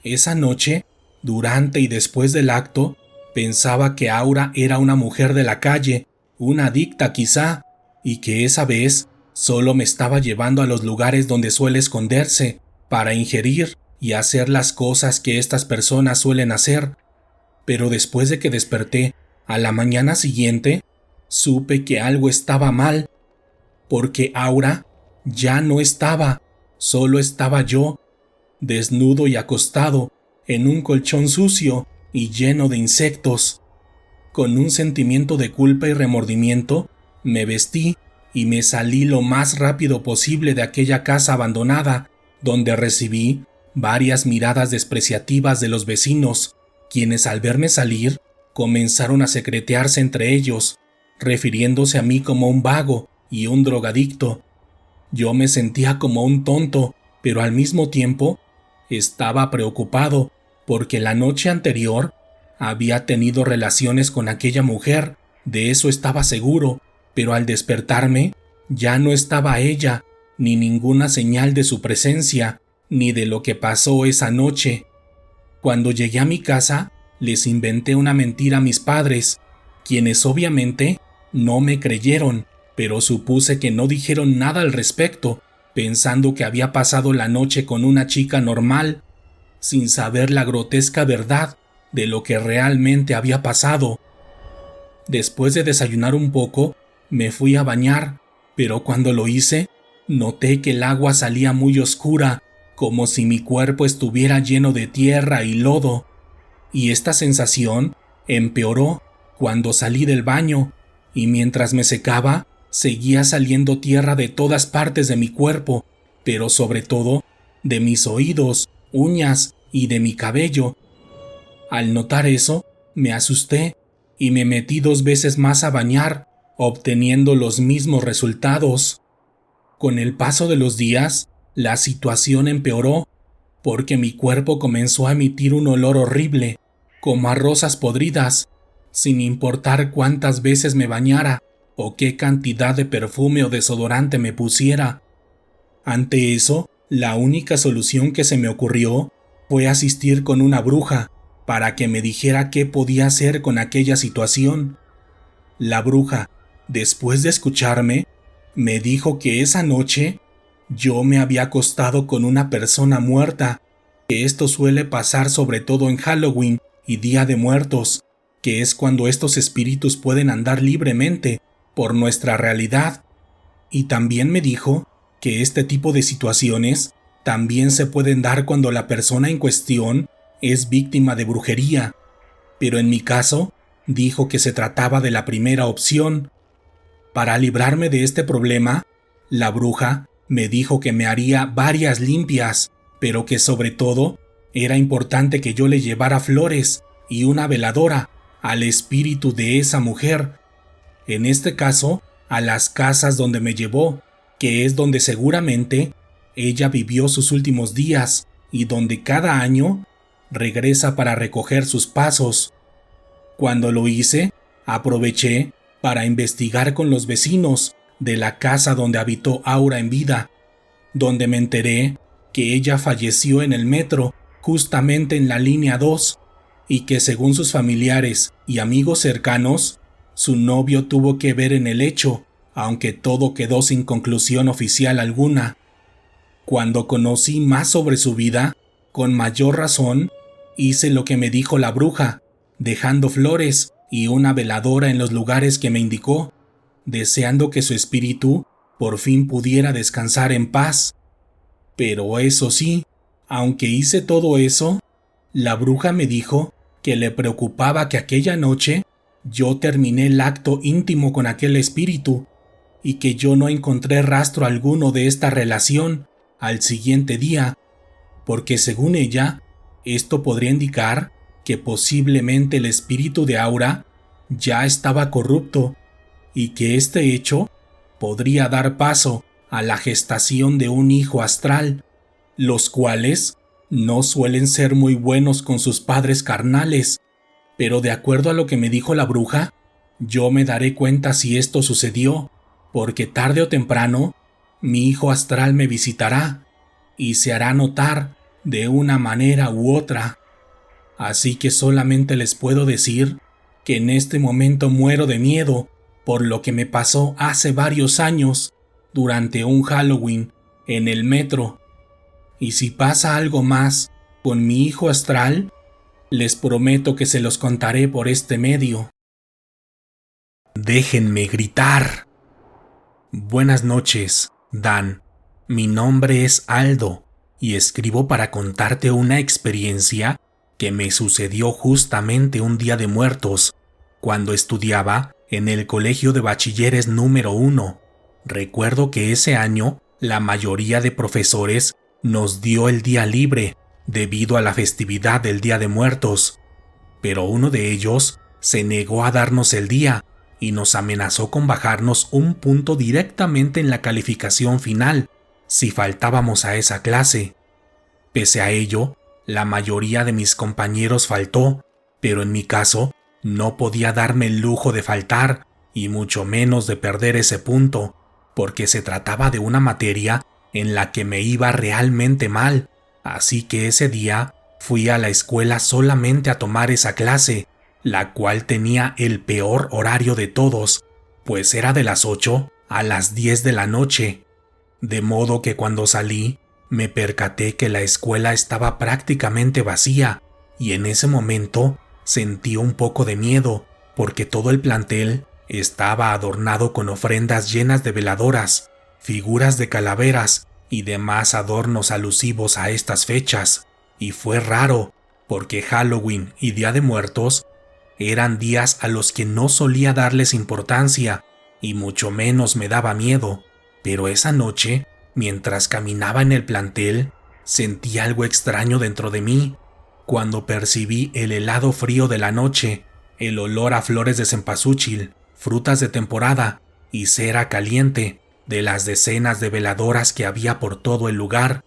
Esa noche, durante y después del acto, pensaba que Aura era una mujer de la calle, una adicta quizá, y que esa vez solo me estaba llevando a los lugares donde suele esconderse para ingerir y hacer las cosas que estas personas suelen hacer. Pero después de que desperté a la mañana siguiente, supe que algo estaba mal, porque Aura ya no estaba, solo estaba yo, desnudo y acostado en un colchón sucio y lleno de insectos. Con un sentimiento de culpa y remordimiento, me vestí y me salí lo más rápido posible de aquella casa abandonada, donde recibí varias miradas despreciativas de los vecinos, quienes al verme salir comenzaron a secretearse entre ellos, refiriéndose a mí como un vago y un drogadicto. Yo me sentía como un tonto, pero al mismo tiempo estaba preocupado porque la noche anterior había tenido relaciones con aquella mujer, de eso estaba seguro, pero al despertarme ya no estaba ella, ni ninguna señal de su presencia, ni de lo que pasó esa noche. Cuando llegué a mi casa, les inventé una mentira a mis padres, quienes obviamente no me creyeron, pero supuse que no dijeron nada al respecto, pensando que había pasado la noche con una chica normal, sin saber la grotesca verdad de lo que realmente había pasado. Después de desayunar un poco, me fui a bañar, pero cuando lo hice, noté que el agua salía muy oscura, como si mi cuerpo estuviera lleno de tierra y lodo, y esta sensación empeoró cuando salí del baño, y mientras me secaba, seguía saliendo tierra de todas partes de mi cuerpo, pero sobre todo de mis oídos, uñas y de mi cabello. Al notar eso, me asusté y me metí 2 veces más a bañar, obteniendo los mismos resultados. Con el paso de los días, la situación empeoró, porque mi cuerpo comenzó a emitir un olor horrible, como a rosas podridas, sin importar cuántas veces me bañara o qué cantidad de perfume o desodorante me pusiera. Ante eso, la única solución que se me ocurrió fue asistir con una bruja para que me dijera qué podía hacer con aquella situación. La bruja, después de escucharme, me dijo que esa noche yo me había acostado con una persona muerta, que esto suele pasar sobre todo en Halloween y Día de Muertos, que es cuando estos espíritus pueden andar libremente por nuestra realidad. Y también me dijo que este tipo de situaciones también se pueden dar cuando la persona en cuestión es víctima de brujería, pero en mi caso dijo que se trataba de la primera opción. Para librarme de este problema, la bruja me dijo que me haría varias limpias, pero que sobre todo era importante que yo le llevara flores y una veladora al espíritu de esa mujer, en este caso a las casas donde me llevó, que es donde seguramente ella vivió sus últimos días y donde cada año regresa para recoger sus pasos. Cuando lo hice, aproveché para investigar con los vecinos de la casa donde habitó Aura en vida, donde me enteré que ella falleció en el metro, justamente en la línea 2, y que según sus familiares y amigos cercanos, su novio tuvo que ver en el hecho, aunque todo quedó sin conclusión oficial alguna. Cuando conocí más sobre su vida, con mayor razón, hice lo que me dijo la bruja, dejando flores y una veladora en los lugares que me indicó, deseando que su espíritu por fin pudiera descansar en paz. Pero eso sí, aunque hice todo eso, la bruja me dijo que le preocupaba que aquella noche yo terminé el acto íntimo con aquel espíritu, y que yo no encontré rastro alguno de esta relación al siguiente día, porque según ella, esto podría indicar que posiblemente el espíritu de Aura ya estaba corrupto y que este hecho podría dar paso a la gestación de un hijo astral, los cuales no suelen ser muy buenos con sus padres carnales, pero de acuerdo a lo que me dijo la bruja, yo me daré cuenta si esto sucedió, porque tarde o temprano mi hijo astral me visitará y se hará notar de una manera u otra. Así que solamente les puedo decir que en este momento muero de miedo por lo que me pasó hace varios años durante un Halloween en el metro. Y si pasa algo más con mi hijo astral, les prometo que se los contaré por este medio. Déjenme gritar. Buenas noches, Dan. Mi nombre es Aldo y escribo para contarte una experiencia que me sucedió justamente un día de muertos, cuando estudiaba en el colegio de bachilleres número 1. Recuerdo que ese año la mayoría de profesores nos dio el día libre debido a la festividad del Día de Muertos, pero uno de ellos se negó a darnos el día y nos amenazó con bajarnos un punto directamente en la calificación final si faltábamos a esa clase. Pese a ello, la mayoría de mis compañeros faltó, pero en mi caso no podía darme el lujo de faltar y mucho menos de perder ese punto, porque se trataba de una materia en la que me iba realmente mal, así que ese día fui a la escuela solamente a tomar esa clase, la cual tenía el peor horario de todos, pues era de las 8 a las 10 de la noche, de modo que cuando salí me percaté que la escuela estaba prácticamente vacía y en ese momento sentí un poco de miedo porque todo el plantel estaba adornado con ofrendas llenas de veladoras, figuras de calaveras y demás adornos alusivos a estas fechas, y fue raro porque Halloween y Día de Muertos eran días a los que no solía darles importancia y mucho menos me daba miedo, pero esa noche, mientras caminaba en el plantel, sentí algo extraño dentro de mí, cuando percibí el helado frío de la noche, el olor a flores de cempasúchil, frutas de temporada y cera caliente de las decenas de veladoras que había por todo el lugar.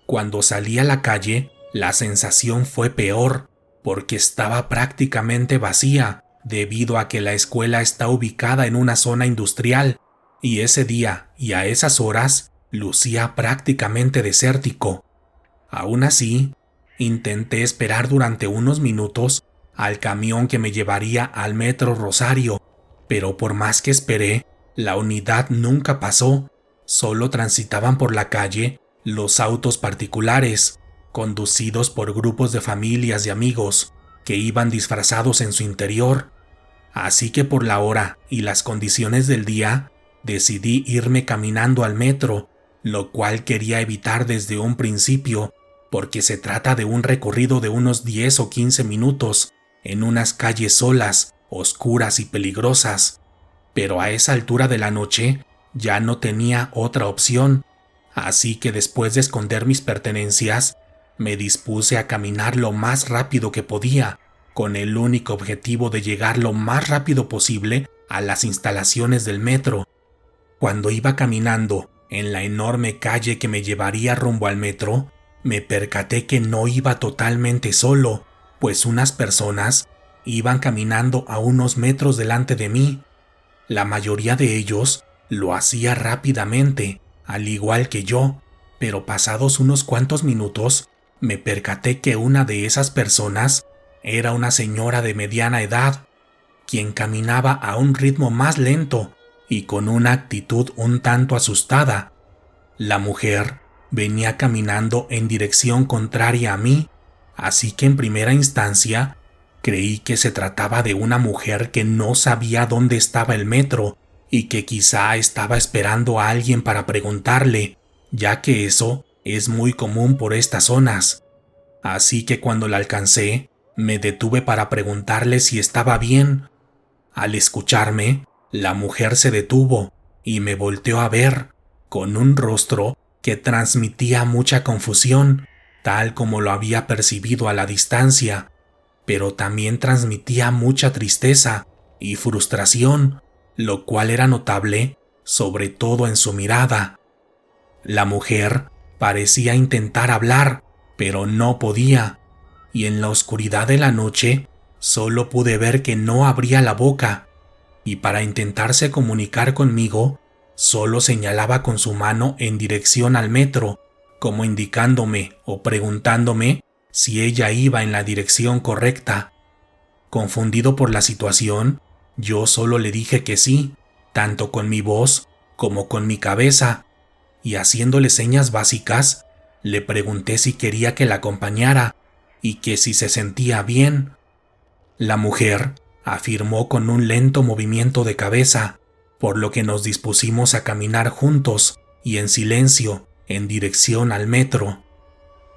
Cuando salí a la calle, la sensación fue peor, porque estaba prácticamente vacía, debido a que la escuela está ubicada en una zona industrial, y ese día y a esas horas lucía prácticamente desértico. Aún así, intenté esperar durante unos minutos al camión que me llevaría al Metro Rosario, pero por más que esperé, la unidad nunca pasó, solo transitaban por la calle los autos particulares, conducidos por grupos de familias y amigos que iban disfrazados en su interior. Así que por la hora y las condiciones del día, decidí irme caminando al metro, lo cual quería evitar desde un principio, porque se trata de un recorrido de unos 10 o 15 minutos, en unas calles solas, oscuras y peligrosas. Pero a esa altura de la noche ya no tenía otra opción, así que después de esconder mis pertenencias, me dispuse a caminar lo más rápido que podía, con el único objetivo de llegar lo más rápido posible a las instalaciones del metro. Cuando iba caminando en la enorme calle que me llevaría rumbo al metro, me percaté que no iba totalmente solo, pues unas personas iban caminando a unos metros delante de mí. La mayoría de ellos lo hacía rápidamente, al igual que yo, pero pasados unos cuantos minutos, me percaté que una de esas personas era una señora de mediana edad, quien caminaba a un ritmo más lento y con una actitud un tanto asustada. La mujer venía caminando en dirección contraria a mí, así que en primera instancia creí que se trataba de una mujer que no sabía dónde estaba el metro y que quizá estaba esperando a alguien para preguntarle, ya que eso es muy común por estas zonas. Así que cuando la alcancé, me detuve para preguntarle si estaba bien. Al escucharme, la mujer se detuvo y me volteó a ver, con un rostro que transmitía mucha confusión, tal como lo había percibido a la distancia, pero también transmitía mucha tristeza y frustración, lo cual era notable, sobre todo en su mirada. La mujer parecía intentar hablar, pero no podía, y en la oscuridad de la noche solo pude ver que no abría la boca, y para intentarse comunicar conmigo, solo señalaba con su mano en dirección al metro, como indicándome o preguntándome si ella iba en la dirección correcta. Confundido por la situación, yo solo le dije que sí, tanto con mi voz como con mi cabeza, y haciéndole señas básicas, le pregunté si quería que la acompañara y que si se sentía bien. La mujer afirmó con un lento movimiento de cabeza, por lo que nos dispusimos a caminar juntos y en silencio en dirección al metro.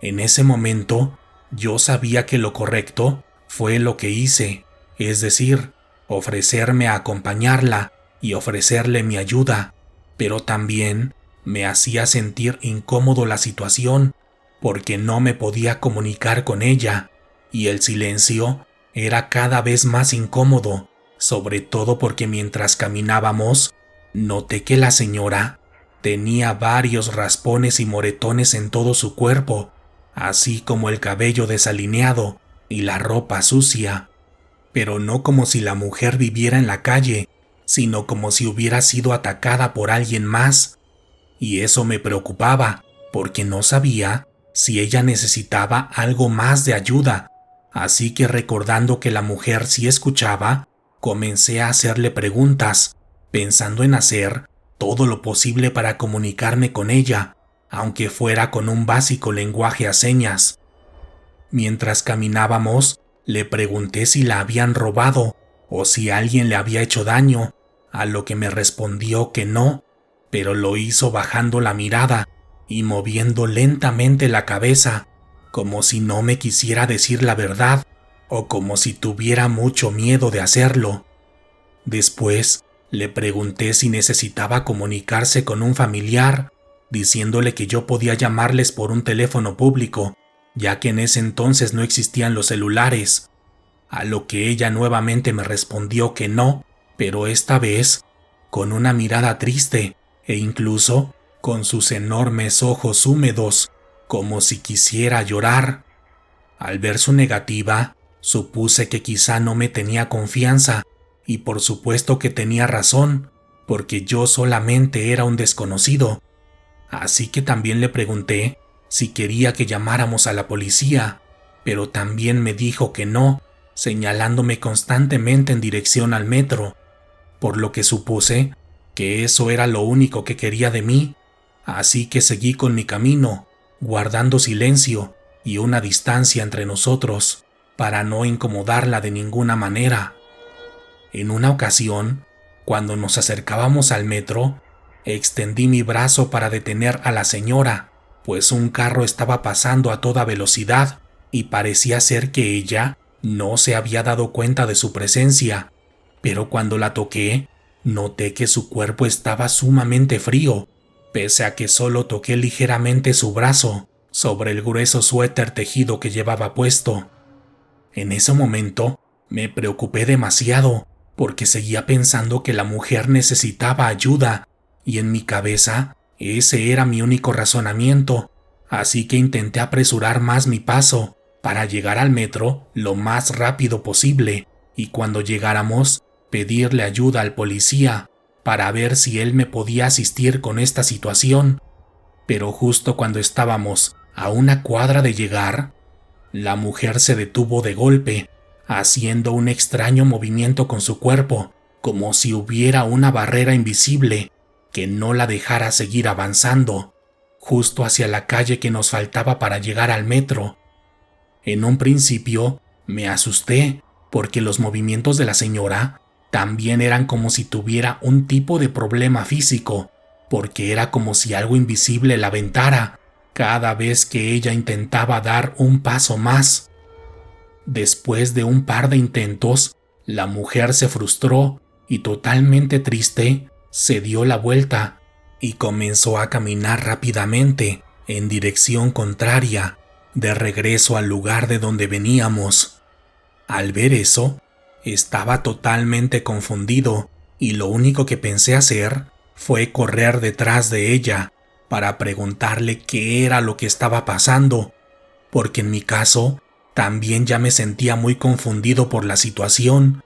En ese momento, yo sabía que lo correcto fue lo que hice, es decir, ofrecerme a acompañarla y ofrecerle mi ayuda, pero también me hacía sentir incómodo la situación porque no me podía comunicar con ella y el silencio era cada vez más incómodo, sobre todo porque mientras caminábamos, noté que la señora tenía varios raspones y moretones en todo su cuerpo, así como el cabello desalineado y la ropa sucia, pero no como si la mujer viviera en la calle, sino como si hubiera sido atacada por alguien más, y eso me preocupaba, porque no sabía si ella necesitaba algo más de ayuda, así que recordando que la mujer sí escuchaba, comencé a hacerle preguntas, pensando en hacer todo lo posible para comunicarme con ella, aunque fuera con un básico lenguaje a señas. Mientras caminábamos, le pregunté si la habían robado o si alguien le había hecho daño, a lo que me respondió que no, pero lo hizo bajando la mirada y moviendo lentamente la cabeza, como si no me quisiera decir la verdad o como si tuviera mucho miedo de hacerlo. Después, le pregunté si necesitaba comunicarse con un familiar, diciéndole que yo podía llamarles por un teléfono público, ya que en ese entonces no existían los celulares, a lo que ella nuevamente me respondió que no, pero esta vez con una mirada triste e incluso con sus enormes ojos húmedos, como si quisiera llorar. Al ver su negativa, supuse que quizá no me tenía confianza, y por supuesto que tenía razón, porque yo solamente era un desconocido. Así que también le pregunté si quería que llamáramos a la policía, pero también me dijo que no, señalándome constantemente en dirección al metro, por lo que supuse que eso era lo único que quería de mí, así que seguí con mi camino, guardando silencio y una distancia entre nosotros, para no incomodarla de ninguna manera. En una ocasión, cuando nos acercábamos al metro, extendí mi brazo para detener a la señora, pues un carro estaba pasando a toda velocidad y parecía ser que ella no se había dado cuenta de su presencia, pero cuando la toqué, noté que su cuerpo estaba sumamente frío, pese a que solo toqué ligeramente su brazo sobre el grueso suéter tejido que llevaba puesto. En ese momento, me preocupé demasiado, porque seguía pensando que la mujer necesitaba ayuda, y en mi cabeza ese era mi único razonamiento, así que intenté apresurar más mi paso para llegar al metro lo más rápido posible, y cuando llegáramos, pedirle ayuda al policía para ver si él me podía asistir con esta situación. Pero justo cuando estábamos a una cuadra de llegar, la mujer se detuvo de golpe, haciendo un extraño movimiento con su cuerpo, como si hubiera una barrera invisible que no la dejara seguir avanzando, justo hacia la calle que nos faltaba para llegar al metro. En un principio me asusté, porque los movimientos de la señora también eran como si tuviera un tipo de problema físico, porque era como si algo invisible la aventara cada vez que ella intentaba dar un paso más. Después de un par de intentos, la mujer se frustró y, totalmente triste, se dio la vuelta y comenzó a caminar rápidamente en dirección contraria, de regreso al lugar de donde veníamos. Al ver eso, estaba totalmente confundido y lo único que pensé hacer fue correr detrás de ella para preguntarle qué era lo que estaba pasando, porque en mi caso también ya me sentía muy confundido por la situación.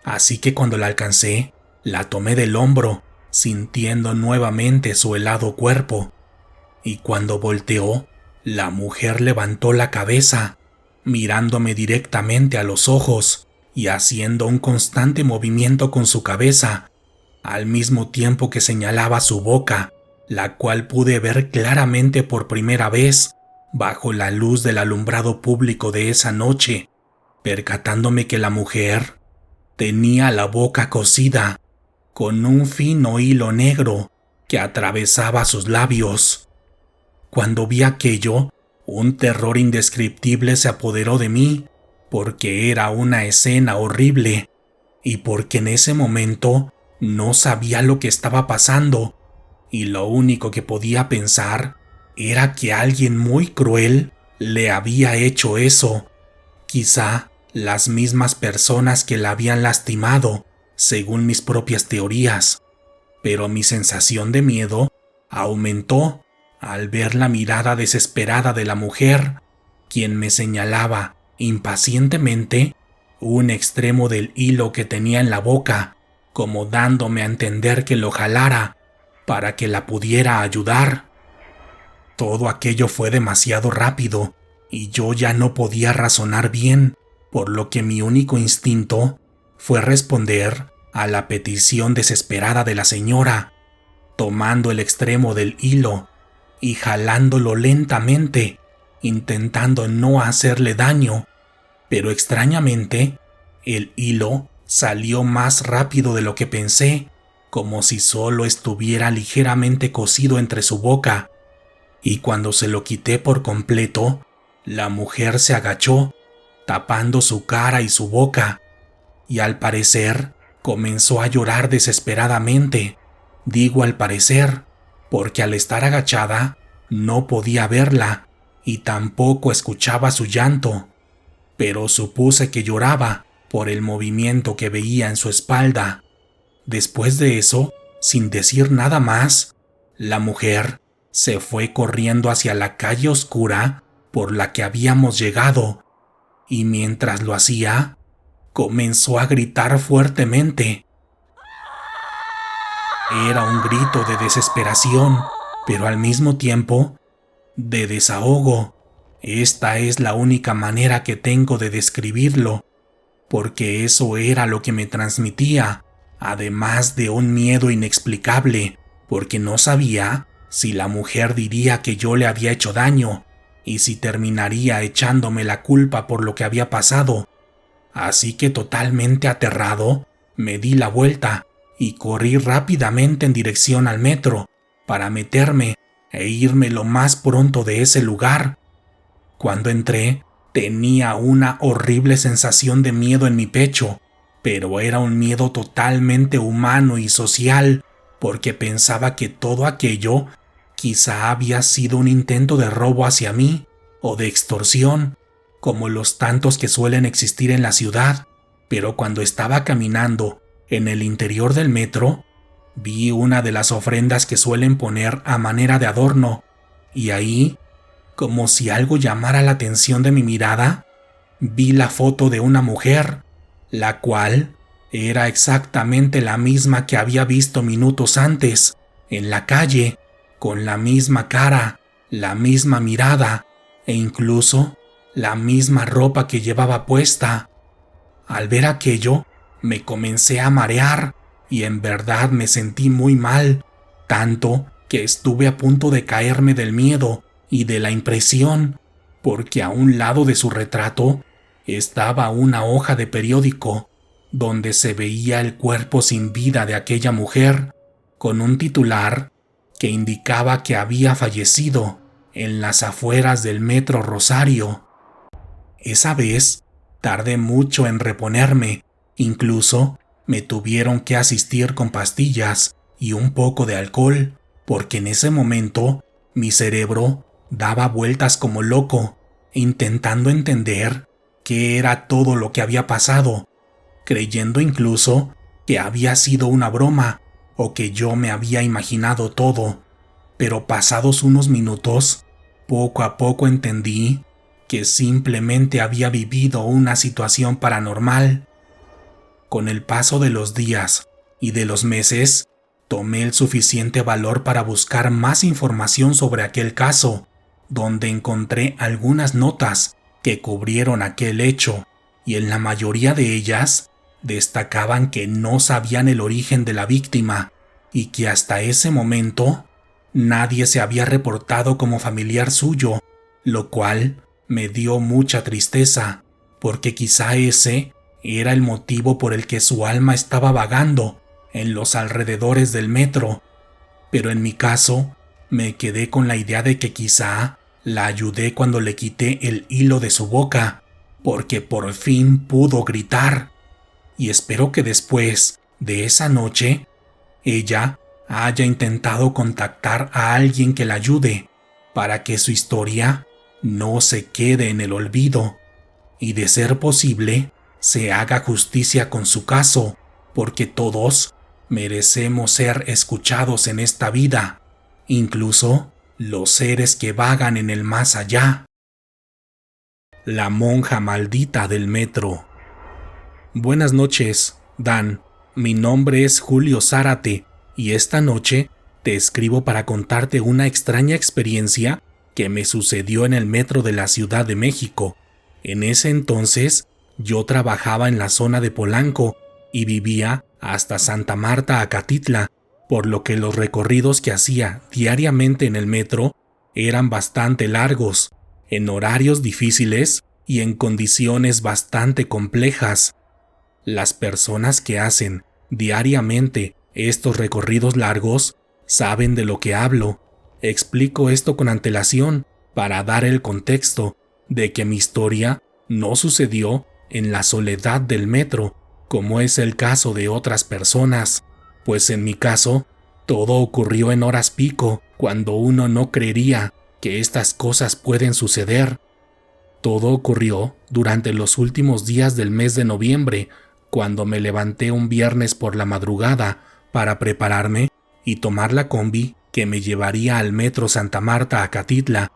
Así que cuando la alcancé, la tomé del hombro, sintiendo nuevamente su helado cuerpo, y cuando volteó, la mujer levantó la cabeza, mirándome directamente a los ojos y haciendo un constante movimiento con su cabeza, al mismo tiempo que señalaba su boca, la cual pude ver claramente por primera vez bajo la luz del alumbrado público de esa noche, percatándome que la mujer tenía la boca cosida con un fino hilo negro que atravesaba sus labios. Cuando vi aquello, un terror indescriptible se apoderó de mí, porque era una escena horrible y porque en ese momento no sabía lo que estaba pasando, y lo único que podía pensar era que alguien muy cruel le había hecho eso. Quizá las mismas personas que la habían lastimado, según mis propias teorías, pero mi sensación de miedo aumentó al ver la mirada desesperada de la mujer, quien me señalaba impacientemente un extremo del hilo que tenía en la boca, como dándome a entender que lo jalara para que la pudiera ayudar. Todo aquello fue demasiado rápido y yo ya no podía razonar bien, por lo que mi único instinto fue responder a la petición desesperada de la señora, tomando el extremo del hilo y jalándolo lentamente, intentando no hacerle daño, pero extrañamente, el hilo salió más rápido de lo que pensé, como si solo estuviera ligeramente cosido entre su boca, y cuando se lo quité por completo, la mujer se agachó, tapando su cara y su boca, y al parecer comenzó a llorar desesperadamente. Digo al parecer, porque al estar agachada no podía verla y tampoco escuchaba su llanto, pero supuse que lloraba por el movimiento que veía en su espalda. Después de eso, sin decir nada más, la mujer se fue corriendo hacia la calle oscura por la que habíamos llegado, y mientras lo hacía, comenzó a gritar fuertemente. Era un grito de desesperación, pero al mismo tiempo de desahogo. Esta es la única manera que tengo de describirlo, porque eso era lo que me transmitía, además de un miedo inexplicable, porque no sabía si la mujer diría que yo le había hecho daño y si terminaría echándome la culpa por lo que había pasado. Así que totalmente aterrado, me di la vuelta y corrí rápidamente en dirección al metro para meterme e irme lo más pronto de ese lugar. Cuando entré, tenía una horrible sensación de miedo en mi pecho, pero era un miedo totalmente humano y social, porque pensaba que todo aquello quizá había sido un intento de robo hacia mí o de extorsión, como los tantos que suelen existir en la ciudad. Pero cuando estaba caminando en el interior del metro, vi una de las ofrendas que suelen poner a manera de adorno, y ahí, como si algo llamara la atención de mi mirada, vi la foto de una mujer, la cual era exactamente la misma que había visto minutos antes, en la calle, con la misma cara, la misma mirada e incluso la misma ropa que llevaba puesta. Al ver aquello, me comencé a marear y en verdad me sentí muy mal, tanto que estuve a punto de caerme del miedo y de la impresión, porque a un lado de su retrato estaba una hoja de periódico donde se veía el cuerpo sin vida de aquella mujer, con un titular que indicaba que había fallecido en las afueras del metro Rosario. Esa vez tardé mucho en reponerme, incluso me tuvieron que asistir con pastillas y un poco de alcohol, porque en ese momento mi cerebro daba vueltas como loco, intentando entender qué era todo lo que había pasado, creyendo incluso que había sido una broma o que yo me había imaginado todo. Pero pasados unos minutos, poco a poco entendí que simplemente había vivido una situación paranormal. Con el paso de los días y de los meses, tomé el suficiente valor para buscar más información sobre aquel caso, donde encontré algunas notas que cubrieron aquel hecho, y en la mayoría de ellas destacaban que no sabían el origen de la víctima y que hasta ese momento nadie se había reportado como familiar suyo, lo cual me dio mucha tristeza, porque quizá ese era el motivo por el que su alma estaba vagando en los alrededores del metro. Pero en mi caso, me quedé con la idea de que quizá la ayudé cuando le quité el hilo de su boca, porque por fin pudo gritar. Y espero que después de esa noche, ella haya intentado contactar a alguien que la ayude, para que su historia no se quede en el olvido, y de ser posible, se haga justicia con su caso, porque todos merecemos ser escuchados en esta vida, incluso los seres que vagan en el más allá. La monja maldita del metro. Buenas noches, Dan. Mi nombre es Julio Zárate y esta noche te escribo para contarte una extraña experiencia que me sucedió en el metro de la Ciudad de México. En ese entonces, yo trabajaba en la zona de Polanco y vivía hasta Santa Marta, Acatitla, por lo que los recorridos que hacía diariamente en el metro eran bastante largos, en horarios difíciles y en condiciones bastante complejas. Las personas que hacen diariamente estos recorridos largos saben de lo que hablo. Explico esto con antelación para dar el contexto de que mi historia no sucedió en la soledad del metro, como es el caso de otras personas, pues en mi caso, todo ocurrió en horas pico, cuando uno no creería que estas cosas pueden suceder. Todo ocurrió durante los últimos días del mes de noviembre, cuando me levanté un viernes por la madrugada para prepararme y tomar la combi que me llevaría al metro Santa Marta a Acatitla.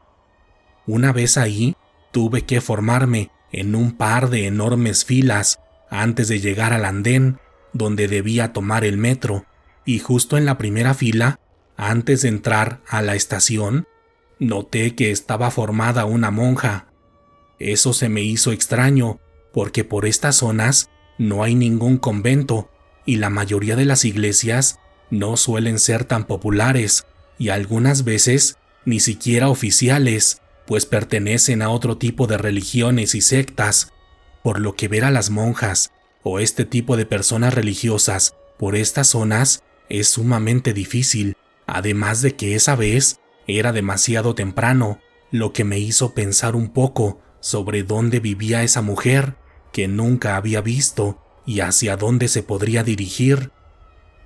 Una vez ahí, tuve que formarme en un par de enormes filas antes de llegar al andén donde debía tomar el metro, y justo en la primera fila, antes de entrar a la estación, noté que estaba formada una monja. Eso se me hizo extraño, porque por estas zonas no hay ningún convento, y la mayoría de las iglesias no suelen ser tan populares, y algunas veces ni siquiera oficiales, pues pertenecen a otro tipo de religiones y sectas, por lo que ver a las monjas o este tipo de personas religiosas por estas zonas es sumamente difícil, además de que esa vez era demasiado temprano, lo que me hizo pensar un poco sobre dónde vivía esa mujer que nunca había visto y hacia dónde se podría dirigir.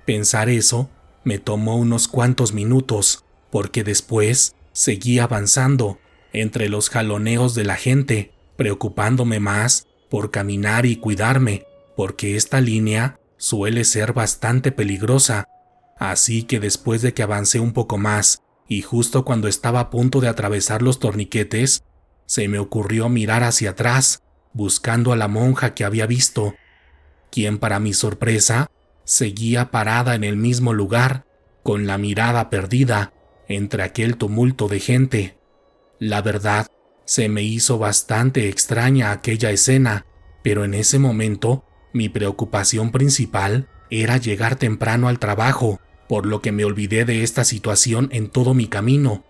Pensar eso me tomó unos cuantos minutos, porque después seguí avanzando entre los jaloneos de la gente, preocupándome más por caminar y cuidarme, porque esta línea suele ser bastante peligrosa. Así que después de que avancé un poco más, y justo cuando estaba a punto de atravesar los torniquetes, se me ocurrió mirar hacia atrás, buscando a la monja que había visto, quien para mi sorpresa seguía parada en el mismo lugar, con la mirada perdida entre aquel tumulto de gente. La verdad, se me hizo bastante extraña aquella escena, pero en ese momento mi preocupación principal era llegar temprano al trabajo, por lo que me olvidé de esta situación en todo mi camino.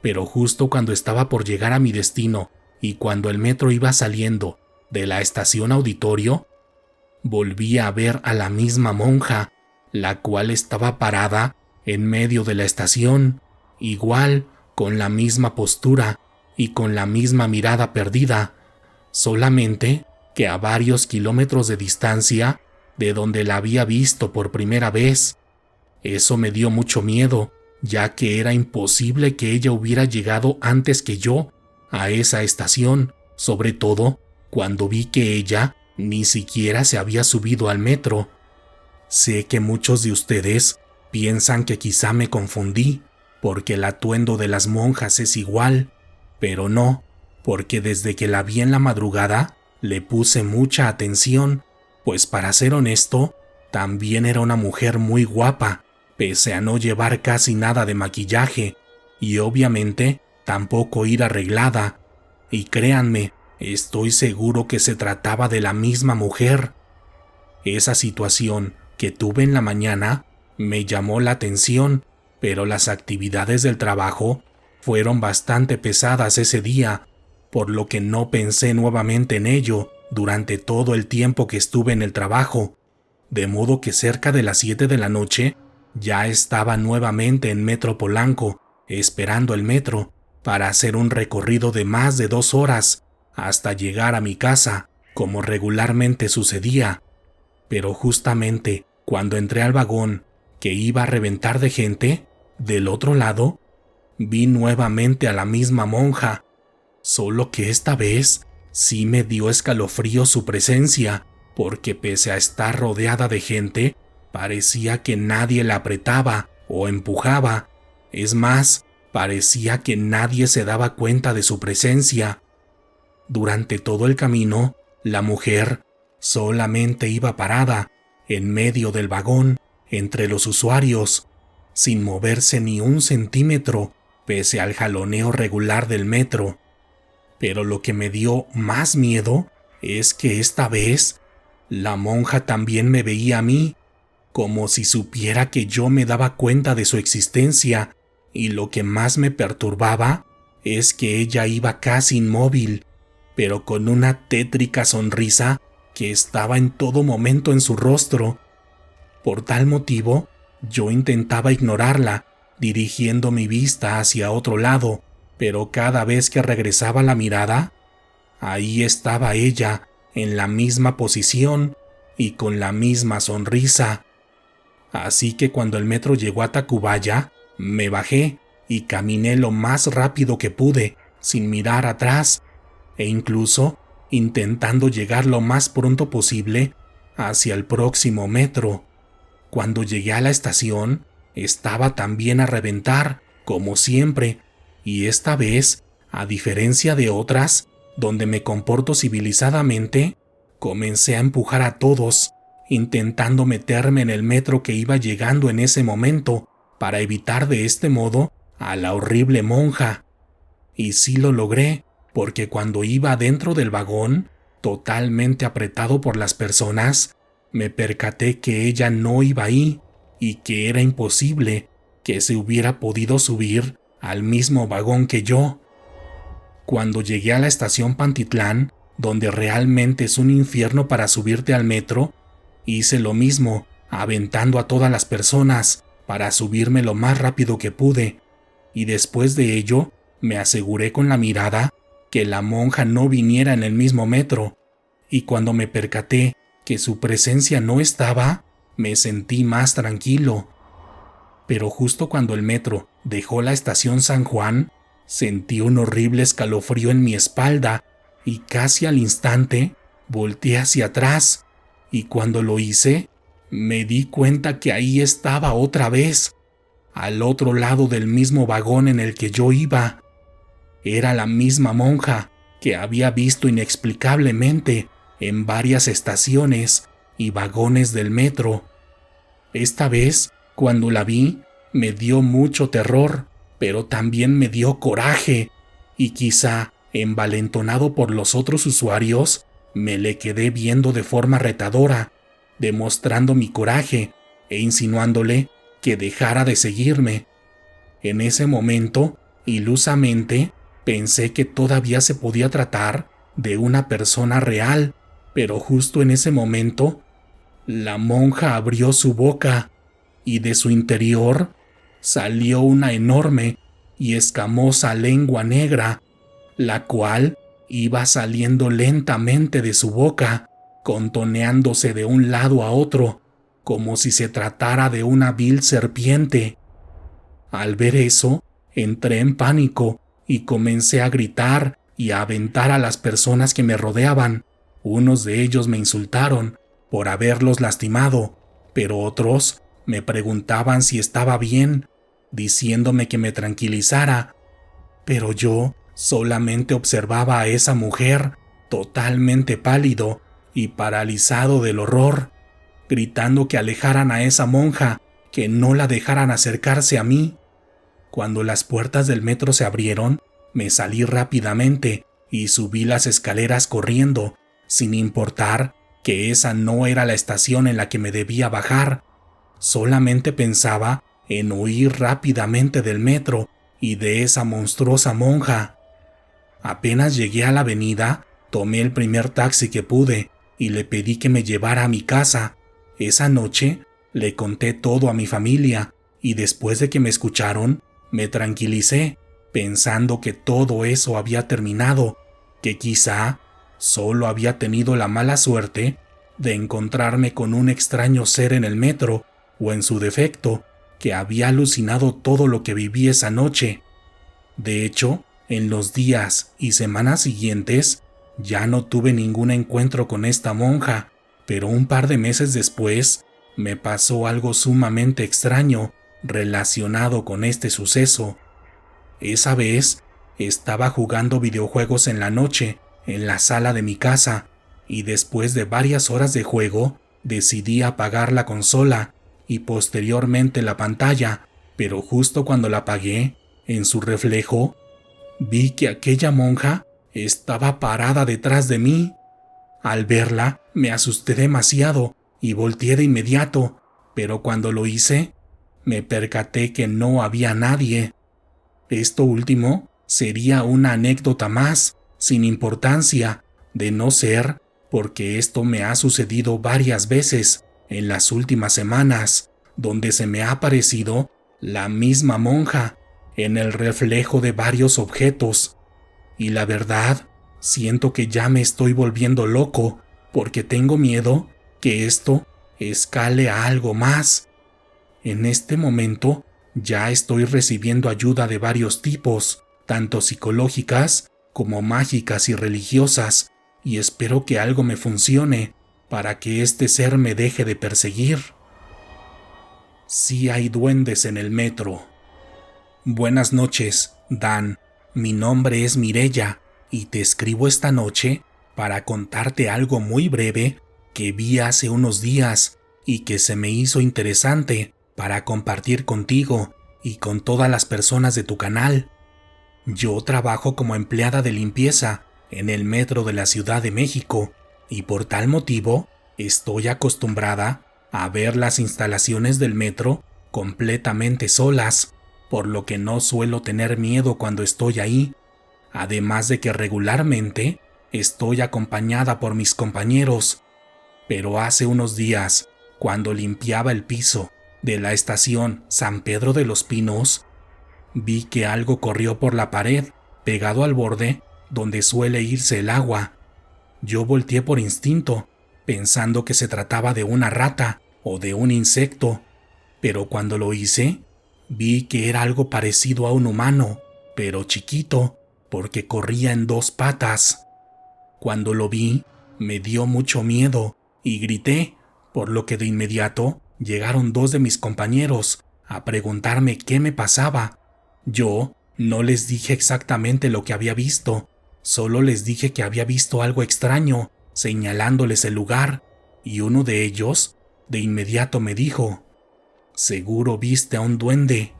Pero justo cuando estaba por llegar a mi destino y cuando el metro iba saliendo de la estación Auditorio, volví a ver a la misma monja, la cual estaba parada en medio de la estación, igual, con la misma postura y con la misma mirada perdida, solamente que a varios kilómetros de distancia de donde la había visto por primera vez. Eso me dio mucho miedo, ya que era imposible que ella hubiera llegado antes que yo a esa estación, sobre todo cuando vi que ella ni siquiera se había subido al metro. Sé que muchos de ustedes piensan que quizá me confundí, porque el atuendo de las monjas es igual, pero no, porque desde que la vi en la madrugada le puse mucha atención, pues para ser honesto, también era una mujer muy guapa, pese a no llevar casi nada de maquillaje, y obviamente tampoco ir arreglada. Y créanme, estoy seguro que se trataba de la misma mujer. Esa situación que tuve en la mañana me llamó la atención, pero las actividades del trabajo fueron bastante pesadas ese día, por lo que no pensé nuevamente en ello durante todo el tiempo que estuve en el trabajo, de modo que cerca de las 7 de la noche ya estaba nuevamente en Metro Polanco, esperando el metro para hacer un recorrido de más de 2 horas hasta llegar a mi casa, como regularmente sucedía. Pero justamente cuando entré al vagón que iba a reventar de gente, del otro lado, vi nuevamente a la misma monja, solo que esta vez sí me dio escalofrío su presencia, porque pese a estar rodeada de gente, parecía que nadie la apretaba o empujaba. Es más, parecía que nadie se daba cuenta de su presencia. Durante todo el camino, la mujer solamente iba parada en medio del vagón, entre los usuarios, sin moverse ni un centímetro, pese al jaloneo regular del metro. Pero lo que me dio más miedo es que esta vez la monja también me veía a mí, como si supiera que yo me daba cuenta de su existencia, y lo que más me perturbaba es que ella iba casi inmóvil, pero con una tétrica sonrisa que estaba en todo momento en su rostro. Por tal motivo, yo intentaba ignorarla, dirigiendo mi vista hacia otro lado, pero cada vez que regresaba la mirada, ahí estaba ella, en la misma posición y con la misma sonrisa. Así que cuando el metro llegó a Tacubaya, me bajé y caminé lo más rápido que pude, sin mirar atrás, e incluso intentando llegar lo más pronto posible hacia el próximo metro. Cuando llegué a la estación, estaba también a reventar, como siempre, y esta vez, a diferencia de otras, donde me comporto civilizadamente, comencé a empujar a todos, intentando meterme en el metro que iba llegando en ese momento, para evitar de este modo a la horrible monja. Y sí lo logré, porque cuando iba dentro del vagón, totalmente apretado por las personas, me percaté que ella no iba ahí y que era imposible que se hubiera podido subir al mismo vagón que yo. Cuando llegué a la estación Pantitlán, donde realmente es un infierno para subirte al metro, hice lo mismo, aventando a todas las personas para subirme lo más rápido que pude, y después de ello me aseguré con la mirada que la monja no viniera en el mismo metro, y cuando me percaté que su presencia no estaba, me sentí más tranquilo. Pero justo cuando el metro dejó la estación San Juan, sentí un horrible escalofrío en mi espalda y casi al instante volteé hacia atrás, y cuando lo hice, me di cuenta que ahí estaba otra vez, al otro lado del mismo vagón en el que yo iba. Era la misma monja que había visto inexplicablemente en varias estaciones y vagones del metro. Esta vez, cuando la vi, me dio mucho terror, pero también me dio coraje, y quizá, envalentonado por los otros usuarios, me le quedé viendo de forma retadora, demostrando mi coraje e insinuándole que dejara de seguirme. En ese momento, ilusamente, pensé que todavía se podía tratar de una persona real, pero justo en ese momento, la monja abrió su boca y de su interior salió una enorme y escamosa lengua negra, la cual iba saliendo lentamente de su boca, contoneándose de un lado a otro, como si se tratara de una vil serpiente. Al ver eso, entré en pánico y comencé a gritar y a aventar a las personas que me rodeaban. Unos de ellos me insultaron por haberlos lastimado, pero otros me preguntaban si estaba bien, diciéndome que me tranquilizara. Pero yo solamente observaba a esa mujer totalmente pálido y paralizado del horror, gritando que alejaran a esa monja, que no la dejaran acercarse a mí. Cuando las puertas del metro se abrieron, me salí rápidamente y subí las escaleras corriendo, sin importar que esa no era la estación en la que me debía bajar. Solamente pensaba en huir rápidamente del metro y de esa monstruosa monja. Apenas llegué a la avenida, tomé el primer taxi que pude y le pedí que me llevara a mi casa. Esa noche le conté todo a mi familia y después de que me escucharon, me tranquilicé, pensando que todo eso había terminado, que quizá solo había tenido la mala suerte de encontrarme con un extraño ser en el metro, o en su defecto, que había alucinado todo lo que viví esa noche. De hecho, en los días y semanas siguientes, ya no tuve ningún encuentro con esta monja, pero un par de meses después, me pasó algo sumamente extraño relacionado con este suceso. Esa vez, estaba jugando videojuegos en la noche, en la sala de mi casa, y después de varias horas de juego, decidí apagar la consola y posteriormente la pantalla, pero justo cuando la apagué, en su reflejo, vi que aquella monja estaba parada detrás de mí. Al verla, me asusté demasiado y volteé de inmediato, pero cuando lo hice, me percaté que no había nadie. Esto último sería una anécdota más, sin importancia, de no ser porque esto me ha sucedido varias veces en las últimas semanas, donde se me ha aparecido la misma monja en el reflejo de varios objetos. Y la verdad, siento que ya me estoy volviendo loco, porque tengo miedo que esto escale a algo más. En este momento, ya estoy recibiendo ayuda de varios tipos, tanto psicológicas como mágicas y religiosas, y espero que algo me funcione para que este ser me deje de perseguir. Sí hay duendes en el metro. Buenas noches, Dan. Mi nombre es Mireya y te escribo esta noche para contarte algo muy breve que vi hace unos días y que se me hizo interesante para compartir contigo y con todas las personas de tu canal. Yo trabajo como empleada de limpieza en el metro de la Ciudad de México y por tal motivo estoy acostumbrada a ver las instalaciones del metro completamente solas, por lo que no suelo tener miedo cuando estoy ahí, además de que regularmente estoy acompañada por mis compañeros. Pero hace unos días, cuando limpiaba el piso de la estación San Pedro de los Pinos, vi que algo corrió por la pared, pegado al borde donde suele irse el agua. Yo volteé por instinto, pensando que se trataba de una rata o de un insecto, pero cuando lo hice, vi que era algo parecido a un humano, pero chiquito, porque corría en 2 patas. Cuando lo vi, me dio mucho miedo y grité, por lo que de inmediato llegaron 2 de mis compañeros a preguntarme qué me pasaba. Yo no les dije exactamente lo que había visto, solo les dije que había visto algo extraño, señalándoles el lugar, y uno de ellos de inmediato me dijo: «Seguro viste a un duende».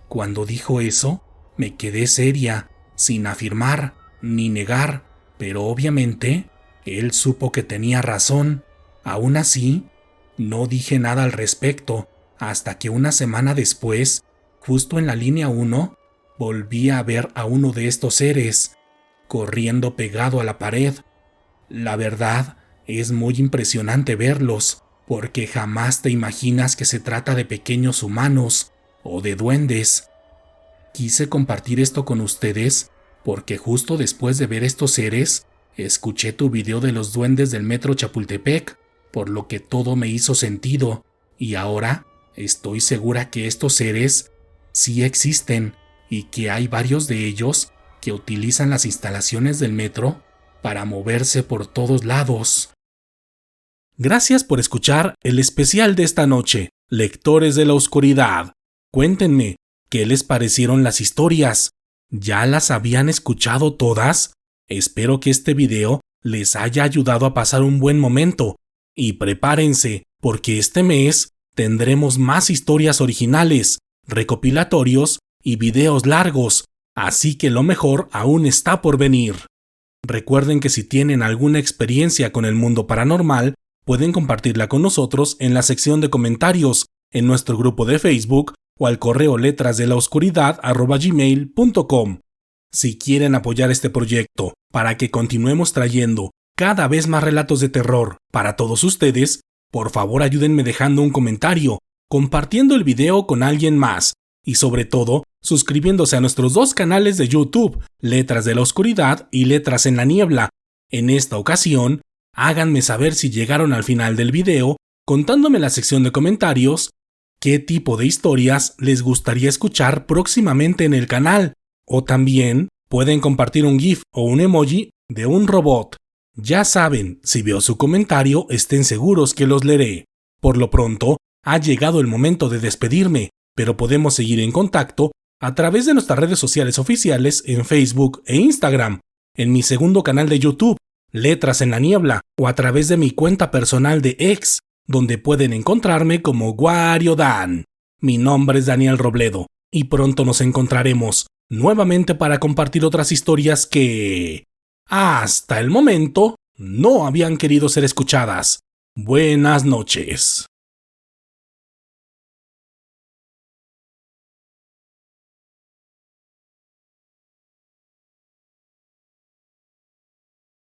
Cuando dijo eso, me quedé seria, sin afirmar ni negar, pero obviamente él supo que tenía razón. Aún así, no dije nada al respecto, hasta que una semana después, justo en la línea 1, volví a ver a uno de estos seres, corriendo pegado a la pared. La verdad, es muy impresionante verlos, porque jamás te imaginas que se trata de pequeños humanos o de duendes. Quise compartir esto con ustedes porque justo después de ver estos seres, escuché tu video de los duendes del metro Chapultepec, por lo que todo me hizo sentido Y ahora estoy segura que estos seres sí existen y que hay varios de ellos que utilizan las instalaciones del metro para moverse por todos lados. Gracias por escuchar el especial de esta noche, Lectores de la Oscuridad. Cuéntenme, ¿qué les parecieron las historias? ¿Ya las habían escuchado todas? Espero que este video les haya ayudado a pasar un buen momento. Y prepárense, porque este mes tendremos más historias originales, recopilatorios y videos largos, así que lo mejor aún está por venir. Recuerden que si tienen alguna experiencia con el mundo paranormal, pueden compartirla con nosotros en la sección de comentarios, en nuestro grupo de Facebook o al correo letrasdelaoscuridad@gmail.com. Si quieren apoyar este proyecto para que continuemos trayendo cada vez más relatos de terror para todos ustedes, por favor ayúdenme dejando un comentario, compartiendo el video con alguien más y sobre todo suscribiéndose a nuestros dos canales de YouTube, Letras de la Oscuridad y Letras en la Niebla. En esta ocasión, háganme saber si llegaron al final del video, contándome en la sección de comentarios qué tipo de historias les gustaría escuchar próximamente en el canal, o también pueden compartir un GIF o un emoji de un robot. Ya saben, si veo su comentario, estén seguros que los leeré. Por lo pronto, ha llegado el momento de despedirme, pero podemos seguir en contacto a través de nuestras redes sociales oficiales en Facebook e Instagram, en mi segundo canal de YouTube, Letras en la Niebla, o a través de mi cuenta personal de X, donde pueden encontrarme como Wario Dan. Mi nombre es Daniel Robledo, y pronto nos encontraremos nuevamente para compartir otras historias que, hasta el momento, no habían querido ser escuchadas. Buenas noches.